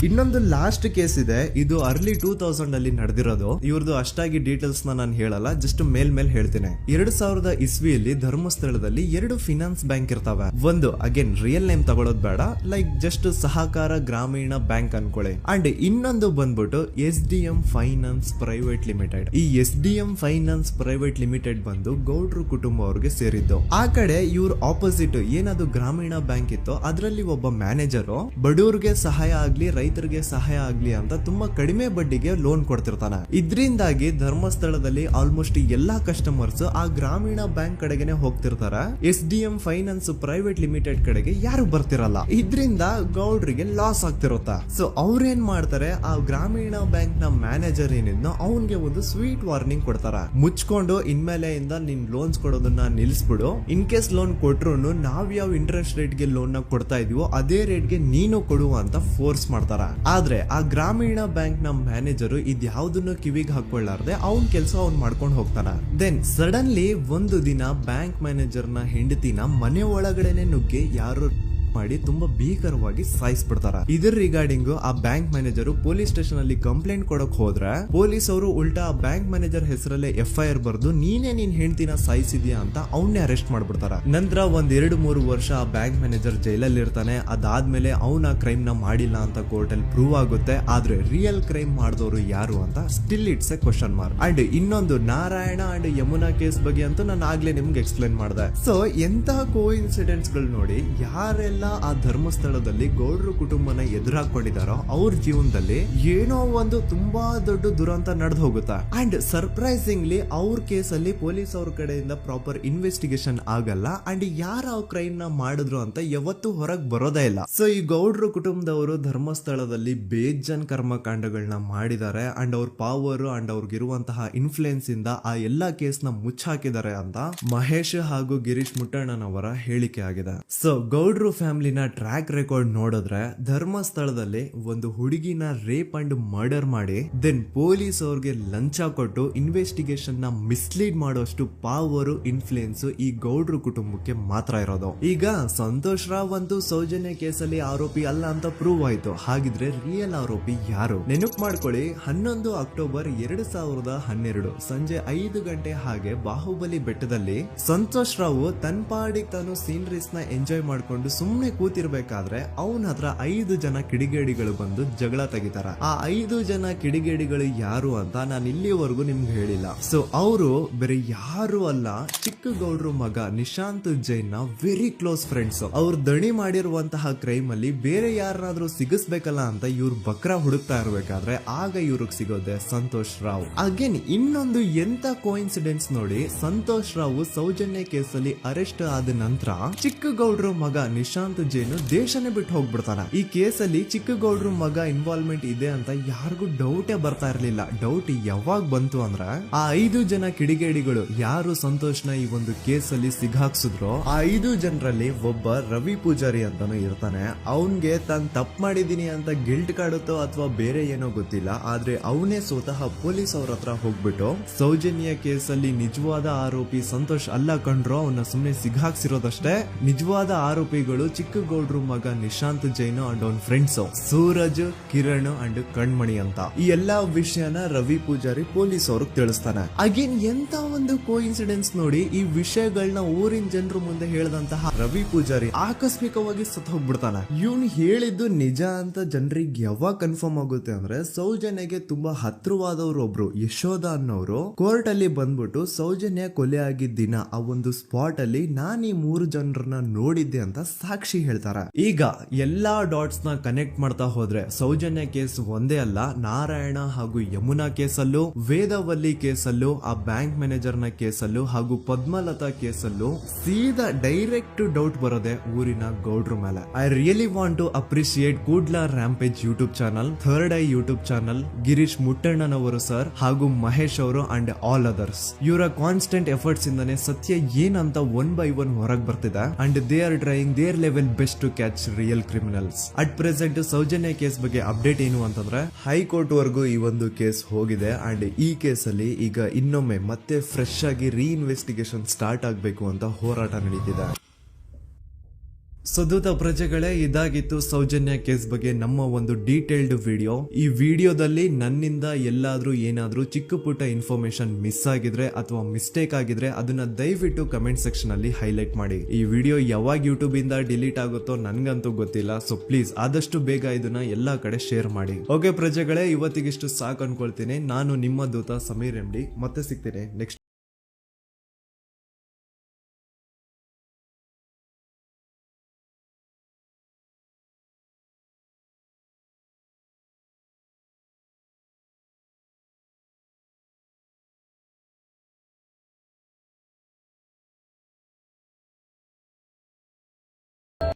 ಇನ್ನೊಂದು ಲಾಸ್ಟ್ ಕೇಸ್ ಇದೆ, ಇದು ಅರ್ಲಿ 2000 ಅಲ್ಲಿ ನಡೆದಿರೋದು. ಇವ್ರದ್ದು ಅಷ್ಟಾಗಿ ಡೀಟೇಲ್ಸ್ ನಾನು ಹೇಳಲ್ಲ, ಜಸ್ಟ್ ಮೇಲ್ ಹೇಳ್ತೀನಿ. 2000 ಇಸ್ವಿಯಲ್ಲಿ ಧರ್ಮಸ್ಥಳದಲ್ಲಿ 2 ಫಿನಾನ್ಸ್ ಬ್ಯಾಂಕ್ ಇರ್ತಾವೆ. ಒಂದು ಅಗೇನ್ ರಿಯಲ್ ನೇಮ್ ತಗೊಳ್ಳೋದು ಬೇಡ, ಲೈಕ್ ಜಸ್ಟ್ ಸಹಕಾರ ಗ್ರಾಮೀಣ ಬ್ಯಾಂಕ್ ಅನ್ಕೊಳ್ಳಿ. ಅಂಡ್ ಇನ್ನೊಂದು ಬಂದ್ಬಿಟ್ಟು SDM ಫೈನಾನ್ಸ್ ಪ್ರೈವೇಟ್ ಲಿಮಿಟೆಡ್. ಈ SDM ಫೈನಾನ್ಸ್ ಪ್ರೈವೇಟ್ ಲಿಮಿಟೆಡ್ ಬಂದು ಗೌಡ್ರು ಕುಟುಂಬ ಅವ್ರಿಗೆ ಸೇರಿದ್ದು. ಆ ಕಡೆ ಇವ್ರ ಆಪೋಸಿಟ್ ಏನದು ಗ್ರಾಮೀಣ ಬ್ಯಾಂಕ್ ಇತ್ತು, ಅದರಲ್ಲಿ ಒಬ್ಬ ಮ್ಯಾನೇಜರು ಬಡವ್ರಿಗೆ ಸಹಾಯ ಆಗ್ಲಿ ರೈತರಿಗೆ ಸಹಾಯ ಆಗ್ಲಿ ಅಂತ ತುಂಬಾ ಕಡಿಮೆ ಬಡ್ಡಿಗೆ ಲೋನ್ ಕೊಡ್ತಿರ್ತಾನೆ. ಇದ್ರಿಂದಾಗಿ ಧರ್ಮಸ್ಥಳದಲ್ಲಿ ಆಲ್ಮೋಸ್ಟ್ ಎಲ್ಲಾ ಕಸ್ಟಮರ್ಸ್ ಆ ಗ್ರಾಮೀಣ ಬ್ಯಾಂಕ್ ಕಡೆಗೆ ಹೋಗ್ತಿರ್ತಾರೆ. SDM ಫೈನಾನ್ಸ್ ಪ್ರೈವೇಟ್ ಲಿಮಿಟೆಡ್ ಕಡೆಗೆ ಯಾರು ಬರ್ತಿರಲ್ಲ. ಇದ್ರಿಂದ ಗೌಡ್ರಿಗೆ ಲಾಸ್ ಆಗ್ತಿರುತ್ತ. ಸೊ ಅವ್ರೇನ್ ಮಾಡ್ತಾರೆ, ಆ ಗ್ರಾಮೀಣ ಬ್ಯಾಂಕ್ ನ ಮ್ಯಾನೇಜರ್ ಏನಿದ್ನೋ ಅವನ್ಗೆ ಒಂದು ಸ್ವೀಟ್ ವಾರ್ನಿಂಗ್ ಕೊಡ್ತಾರ. ಮುಚ್ಕೊಂಡು ಇನ್ಮೇಲೆಯಿಂದ ನಿನ್ ಲೋನ್ಸ್ ಕೊಡೋದನ್ನ ನಿಲ್ಸ್ಬಿಡು. ಇನ್ ಕೇಸ್ ಲೋನ್ ಕೊಟ್ರು ನಾವ್ ಯಾವ ಇಂಟ್ರೆಸ್ಟ್ ರೇಟ್ ಗೆ ಲೋನ್ ನ ಕೊಡ್ತಾ ಇದೀವೋ ಅದೇ ರೇಟ್ ಗೆ ನೀನು ಕೊಡುವ ಅಂತ ಫೋರ್ಸ್ ಮಾಡ್ತಾರ. ಆದ್ರೆ ಆ ಗ್ರಾಮೀಣ ಬ್ಯಾಂಕ್ ನ ಮ್ಯಾನೇಜರ್ ಇದ್ಯಾವುದನ್ನು ಕಿವಿಗೆ ಹಾಕೊಳ್ಳಾರ್ದೆ ಅವ್ನ್ ಕೆಲಸ ಅವ್ನ್ ಮಾಡ್ಕೊಂಡು ಹೋಗ್ತಾನ. ದೆನ್ ಸಡನ್ಲಿ ಒಂದು ದಿನ ಬ್ಯಾಂಕ್ ಮ್ಯಾನೇಜರ್ ನ ಹೆಂಡತಿನ ಮನೆ ಒಳಗಡೆನೆ ನುಗ್ಗಿ ಯಾರು ಮಾಡಿ ತುಂಬಾ ಭೀಕರವಾಗಿ ಸಾಯಿಸ್ಬಿಡ್ತಾರ. ಇದ್ರ ರಿಗಾರ್ಡಿಂಗ್ ಆ ಬ್ಯಾಂಕ್ ಮ್ಯಾನೇಜರ್ ಪೊಲೀಸ್ ಸ್ಟೇಷನ್ ಅಲ್ಲಿ ಕಂಪ್ಲೇಂಟ್ ಕೊಡಕ್ ಹೋದ್ರೆ ಪೊಲೀಸ್ ಅವರು ಉಲ್ಟಾ ಆ ಬ್ಯಾಂಕ್ ಮ್ಯಾನೇಜರ್ ಹೆಸರಲ್ಲೇ FIR ಬರ್ದು ನೀನೇ ನಿನ್ ಹೆಂಡತಿನ ಸಾಯಿಸಿದ್ಯಾ ಅಂತ ಅವನ್ನೇ ಅರೆಸ್ಟ್ ಮಾಡ್ಬಿಡ್ತಾರ. ನಂತರ 1-2-3 ವರ್ಷ ಆ ಬ್ಯಾಂಕ್ ಮ್ಯಾನೇಜರ್ ಜೈಲಲ್ಲಿ ಇರ್ತಾನೆ. ಅದಾದ್ಮೇಲೆ ಅವನ ಕ್ರೈಮ್ ನ ಮಾಡಿಲ್ಲ ಅಂತ ಕೋರ್ಟ್ ಅಲ್ಲಿ ಪ್ರೂವ್ ಆಗುತ್ತೆ. ಆದ್ರೆ ರಿಯಲ್ ಕ್ರೈಮ್ ಮಾಡಿದವರು ಯಾರು ಅಂತ still it's A question mark. And ಇನ್ನೊಂದು ನಾರಾಯಣ ಅಂಡ್ ಯಮುನಾ ಕೇಸ್ ಬಗ್ಗೆ ಅಂತೂ ನಾನು ಆಗ್ಲೇ ನಿಮ್ಗೆ ಎಕ್ಸ್ಪ್ಲೇನ್ ಮಾಡಿದೆ. ಸೊ ಎಂತ ಕೋಇನ್ಸಿಡೆಂಟ್ಸ್ ಗಳು ನೋಡಿ, ಯಾರೆಲ್ಲ ಆ ಧರ್ಮಸ್ಥಳದಲ್ಲಿ ಗೌಡ್ರು ಕುಟುಂಬನ ಎದುರಾಕೊಂಡಿದಾರೋ ಅವ್ರ ಜೀವನದಲ್ಲಿ ಏನೋ ಒಂದು ತುಂಬಾ ದೊಡ್ಡ ದುರಂತ ನಡೆದು ಹೋಗುತ್ತಾ. ಅಂಡ್ ಸರ್ಪ್ರೈಸಿಂಗ್ಲಿ ಅವ್ರ ಕೇಸಲ್ಲಿ ಪೊಲೀಸ್ ಅವ್ರ ಕಡೆಯಿಂದ ಪ್ರಾಪರ್ ಇನ್ವೆಸ್ಟಿಗೇಷನ್ ಆಗಲ್ಲ. ಅಂಡ್ ಯಾರ ಕ್ರೈಮ್ ನ ಮಾಡಿದ್ರು ಅಂತ ಯಾವತ್ತೂ ಹೊರಗ್ ಬರೋದೇ ಇಲ್ಲ. ಸೊ ಈ ಗೌಡ್ರು ಕುಟುಂಬದವರು ಧರ್ಮಸ್ಥಳದಲ್ಲಿ ಬೇಜನ್ ಕರ್ಮಕಾಂಡಗಳನ್ನ ಮಾಡಿದ್ದಾರೆ. ಅಂಡ್ ಅವ್ರ ಪವರ್ ಅಂಡ್ ಅವ್ರಿಗಿರುವಂತಹ ಇನ್ಫ್ಲೂಯೆನ್ಸ್ ಇಂದ ಆ ಎಲ್ಲಾ ಕೇಸ್ ನ ಮುಚ್ಚಾಕಿದ್ದಾರೆ ಅಂತ ಮಹೇಶ್ ಹಾಗೂ ಗಿರೀಶ್ ಮುಟ್ಟಣ್ಣನವರ ಹೇಳಿಕೆ ಆಗಿದೆ. ಸೊ ಗೌಡ್ರು ಫ್ಯಾಮಿಲಿನ ಟ್ರ್ಯಾಕ್ ರೆಕಾರ್ಡ್ ನೋಡಿದ್ರೆ ಧರ್ಮಸ್ಥಳದಲ್ಲಿ ಒಂದು ಹುಡುಗಿನ ರೇಪ್ ಅಂಡ್ ಮರ್ಡರ್ ಮಾಡಿ ದೆನ್ ಪೊಲೀಸ್ ಅವ್ರಿಗೆ ಲಂಚ ಕೊಟ್ಟು ಇನ್ವೆಸ್ಟಿಗೇಷನ್ ನ ಮಿಸ್ಲೀಡ್ ಮಾಡೋಷ್ಟು ಪವರ್ ಇನ್ಫ್ಲೂಯೆನ್ಸ್ ಈ ಗೌಡ್ರು ಕುಟುಂಬಕ್ಕೆ ಮಾತ್ರ ಇರೋದು. ಈಗ ಸಂತೋಷ್ ರಾವ್ ಅಂತೂ ಸೌಜನ್ಯ ಕೇಸಲ್ಲಿ ಆರೋಪಿ ಅಲ್ಲ ಅಂತ ಪ್ರೂವ್ ಆಯ್ತು. ಹಾಗಿದ್ರೆ ರಿಯಲ್ ಆರೋಪಿ ಯಾರು? ನೆನಪು ಮಾಡ್ಕೊಳ್ಳಿ, 11 ಅಕ್ಟೋಬರ್ 2012 ಸಂಜೆ 5 ಗಂಟೆ ಹಾಗೆ ಬಾಹುಬಲಿ ಬೆಟ್ಟದಲ್ಲಿ ಸಂತೋಷ್ ರಾವ್ ತನ್ನ ಪಾಡಿಗೆ ತಾನು ಸೀನರೀಸ್ ನ ಎಂಜಾಯ್ ಮಾಡ್ಕೊಂಡು ಸುಮ್ಮನೆ ಕೂತಿರ್ಬೇಕಾದ್ರೆ ಅವನ ಹತ್ರ 5 ಜನ ಕಿಡಿಗೇಡಿಗಳು ಬಂದು ಜಗಳ ತೆಗಿತಾರ. ಆ 5 ಜನ ಕಿಡಿಗೇಡಿಗಳು ಯಾರು ಅಂತ ನಾನು ಇಲ್ಲಿವರೆಗೂ ನಿಮ್ಗೆ ಹೇಳಿಲ್ಲ. ಸೊ ಅವರು ಬೇರೆ ಯಾರು ಅಲ್ಲ, ಚಿಕ್ಕ ಗೌಡ್ರು ಮಗ ನಿಶಾಂತ್ ಜೈನ್ ನ ವೆರಿ ಕ್ಲೋಸ್ ಫ್ರೆಂಡ್ಸ್. ಅವ್ರ ದಣಿ ಮಾಡಿರುವಂತಹ ಕ್ರೈಮ್ ಅಲ್ಲಿ ಬೇರೆ ಯಾರನ್ನಾದ್ರೂ ಸಿಗಿಸ್ಬೇಕಲ್ಲ ಅಂತ ಇವ್ರು ಬಕ್ರ ಹುಡುಕ್ತಾ ಇರ್ಬೇಕಾದ್ರೆ ಆಗ ಇವ್ರಿಗೆ ಸಿಗೋದೆ ಸಂತೋಷ್ ರಾವ್. ಅಗೇನ್ ಇನ್ನೊಂದು ಎಂತ ಕೋಇನ್ಸಿಡೆನ್ಸ್ ನೋಡಿ, ಸಂತೋಷ್ ರಾವ್ ಸೌಜನ್ಯ ಕೇಸಲ್ಲಿ ಅರೆಸ್ಟ್ ಆದ ನಂತರ ಚಿಕ್ಕ ಗೌಡ್ರು ಮಗ ನಿಶಾಂತ್ ಜೈನ್ ದೇಶನೇ ಬಿಟ್ಟು ಹೋಗ್ಬಿಡ್ತಾನ. ಈ ಕೇಸಲ್ಲಿ ಚಿಕ್ಕ ಗೌಡ್ರು ಮಗ ಇನ್ವಾಲ್ವ್ಮೆಂಟ್ ಇದೆ ಅಂತ ಯಾರಿಗೂ ಡೌಟೇ ಬರ್ತಾ ಇರ್ಲಿಲ್ಲ. ಡೌಟ್ ಯಾವಾಗ ಬಂತು ಅಂದ್ರೆ ಆ 5 ಜನ ಕಿಡಿಗೇಡಿಗಳು ಯಾರು ಸಂತೋಷ್ನ ಈ ಒಂದು ಕೇಸಲ್ಲಿ ಸಿಗಾಕ್ಸಿದ್ರು ಆ 5 ಜನರಲ್ಲಿ ಒಬ್ಬ ರವಿ ಪೂಜಾರಿ ಅಂತಾನು ಇರ್ತಾನೆ. ಅವನ್ಗೆ ತಾನು ತಪ್ಪು ಮಾಡಿದೀನಿ ಅಂತ ಗಿಲ್ಟ್ ಕಾಡುತ್ತೋ ಅಥವಾ ಬೇರೆ ಏನೋ ಗೊತ್ತಿಲ್ಲ, ಆದ್ರೆ ಅವನೇ ಸ್ವತಃ ಪೊಲೀಸ್ ಅವ್ರ ಹತ್ರ ಹೋಗ್ಬಿಟ್ಟು ಸೌಜನ್ಯ ಕೇಸಲ್ಲಿ ನಿಜವಾದ ಆರೋಪಿ ಸಂತೋಷ್ ಅಲ್ಲ ಕಂಡ್ರು, ಅವನ್ನ ಸುಮ್ನೆ ಸಿಗಾಕ್ಸಿರೋದಷ್ಟೇ, ನಿಜವಾದ ಆರೋಪಿಗಳು ಚಿಕ್ಕ ಗೌಡ್ರು ಮಗ ನಿಶಾಂತ್ ಜೈನ್ ಅಂಡ್ ಅವನ್ ಫ್ರೆಂಡ್ಸ್ ಸೂರಜ್, ಕಿರಣ್ ಅಂಡ್ ಕಣ್ಮಣಿ ಅಂತ. ಈ ಎಲ್ಲಾ ವಿಷಯನ ರವಿ ಪೂಜಾರಿ ಪೊಲೀಸ್ ಅವ್ರಿಗೆ ತಿಳಿಸ್ತಾನೆ. ಅಗೇನ್ ಎಂತ ಒಂದು ಕೋಇನ್ಸಿಡೆನ್ಸ್ ನೋಡಿ, ಈ ವಿಷಯಗಳನ್ನ ಊರಿನ ಜನರು ಮುಂದೆ ಹೇಳಿದಂತಹ ರವಿ ಪೂಜಾರಿ ಆಕಸ್ಮಿಕವಾಗಿ ಸತ್ತು ಹೋಗ್ಬಿಡ್ತಾನೆ. ಇವನ್ ಹೇಳಿದ್ದು ನಿಜ ಅಂತ ಜನರಿಗೆ ಯಾವಾಗ ಕನ್ಫರ್ಮ್ ಆಗುತ್ತೆ ಅಂದ್ರೆ ಸೌಜನ್ಯಗೆ ತುಂಬಾ ಹತ್ರವಾದವ್ರು ಒಬ್ರು ಯಶೋಧ ಅನ್ನೋರು ಕೋರ್ಟ್ ಅಲ್ಲಿ ಬಂದ್ಬಿಟ್ಟು ಸೌಜನ್ಯ ಕೊಲೆ ಆಗಿದ್ದ ದಿನ ಆ ಒಂದು ಸ್ಪಾಟ್ ಅಲ್ಲಿ ನಾನು ಈ 3 ಜನರನ್ನ ನೋಡಿದ್ದೆ ಅಂತ ಸಾಕ್ಷಿ ಹೇಳ್ತಾರೆ. ಈಗ ಎಲ್ಲಾ ಡಾಟ್ಸ್ ನ ಕನೆಕ್ಟ್ ಮಾಡ್ತಾ ಹೋದ್ರೆ ಸೌಜನ್ಯ ಕೇಸ್ ಒಂದೇ ಅಲ್ಲ, ನಾರಾಯಣ ಹಾಗೂ ಯಮುನಾ ಕೇಸಲ್ಲೂ, ವೇದವಲ್ಲಿ ಕೇಸಲ್ಲೂ, ಆ ಬ್ಯಾಂಕ್ ಮ್ಯಾನೇಜರ್ ನ ಕೇಸಲ್ಲೂ ಹಾಗೂ ಪದ್ಮಲತಾ ಕೇಸಲ್ಲೂ ಸೀದಾ ಡೈರೆಕ್ಟ್ ಡೌಟ್ ಬರೋದೆ ಊರಿನ ಗೌಡ್ರ ಮೇಲೆ. I really want to appreciate Kudla rampage YouTube channel, third eye YouTube channel, Girish ಮುಟ್ಟಣ್ಣನವರು ಸರ್ ಹಾಗೂ ಮಹೇಶ್ ಅವರು ಅಂಡ್ ಆಲ್ ಅದರ್ಸ್. ಇವರ ಕಾನ್ಸ್ಟೆಂಟ್ ಎಫರ್ಟ್ಸ್ ಇಂದಾನೆ ಸತ್ಯ ಏನಂತ 1 by 1 ಹೊರಗೆ ಬರ್ತಿದೆ and they are trying their level best to catch real criminals. At present Soujanya case ಬಗ್ಗೆ ಅಪ್ಡೇಟ್ ಏನು ಅಂತಂದ್ರೆ ಹೈಕೋರ್ಟ್ ವರೆಗೂ ಈ ಒಂದು ಕೇಸ್ ಹೋಗಿದೆ ಅಂಡ್ ಈ ಕೇಸ್ ಅಲ್ಲಿ ಈಗ ಇನ್ನೊಮ್ಮೆ ಮತ್ತೆ ಫ್ರೆಶ್ ಆಗಿ ರೀಇನ್ವೆಸ್ಟಿಗೇಷನ್ ಸ್ಟಾರ್ಟ್ ಆಗಬೇಕು ಅಂತ ಹೋರಾಟ ನಡೀತಿದೆ. ಸುದೂತ ಪ್ರಜೆಗಳೇ, ಇದಾಗಿತ್ತು ಸೌಜನ್ಯ ಕೇಸ್ ಬಗ್ಗೆ ನಮ್ಮ ಒಂದು ಡೀಟೇಲ್ಡ್ ವಿಡಿಯೋ. ಈ ವಿಡಿಯೋದಲ್ಲಿ ನನ್ನಿಂದ ಎಲ್ಲಾದ್ರೂ ಏನಾದ್ರೂ ಚಿಕ್ಕ ಪುಟ್ಟ ಇನ್ಫಾರ್ಮೇಶನ್ ಮಿಸ್ ಆಗಿದ್ರೆ ಅಥವಾ ಮಿಸ್ಟೇಕ್ ಆಗಿದ್ರೆ ಅದನ್ನ ದಯವಿಟ್ಟು ಕಮೆಂಟ್ ಸೆಕ್ಷನ್ ಅಲ್ಲಿ ಹೈಲೈಟ್ ಮಾಡಿ. ಈ ವಿಡಿಯೋ ಯಾವಾಗ ಯೂಟ್ಯೂಬ್ ಇಂದ ಡಿಲೀಟ್ ಆಗುತ್ತೋ ನನ್ಗಂತೂ ಗೊತ್ತಿಲ್ಲ. ಸೊ ಪ್ಲೀಸ್ ಆದಷ್ಟು ಬೇಗ ಇದನ್ನ ಎಲ್ಲಾ ಕಡೆ ಶೇರ್ ಮಾಡಿ. ಓಕೆ ಪ್ರಜೆಗಳೇ, ಇವತ್ತಿಗಿಷ್ಟು ಸಾಕು ಅನ್ಕೊಳ್ತೀನಿ. ನಾನು ನಿಮ್ಮ ದೂತ ಸಮೀರ್ MD. ಮತ್ತೆ ಸಿಗ್ತೀನಿ ನೆಕ್ಸ್ಟ್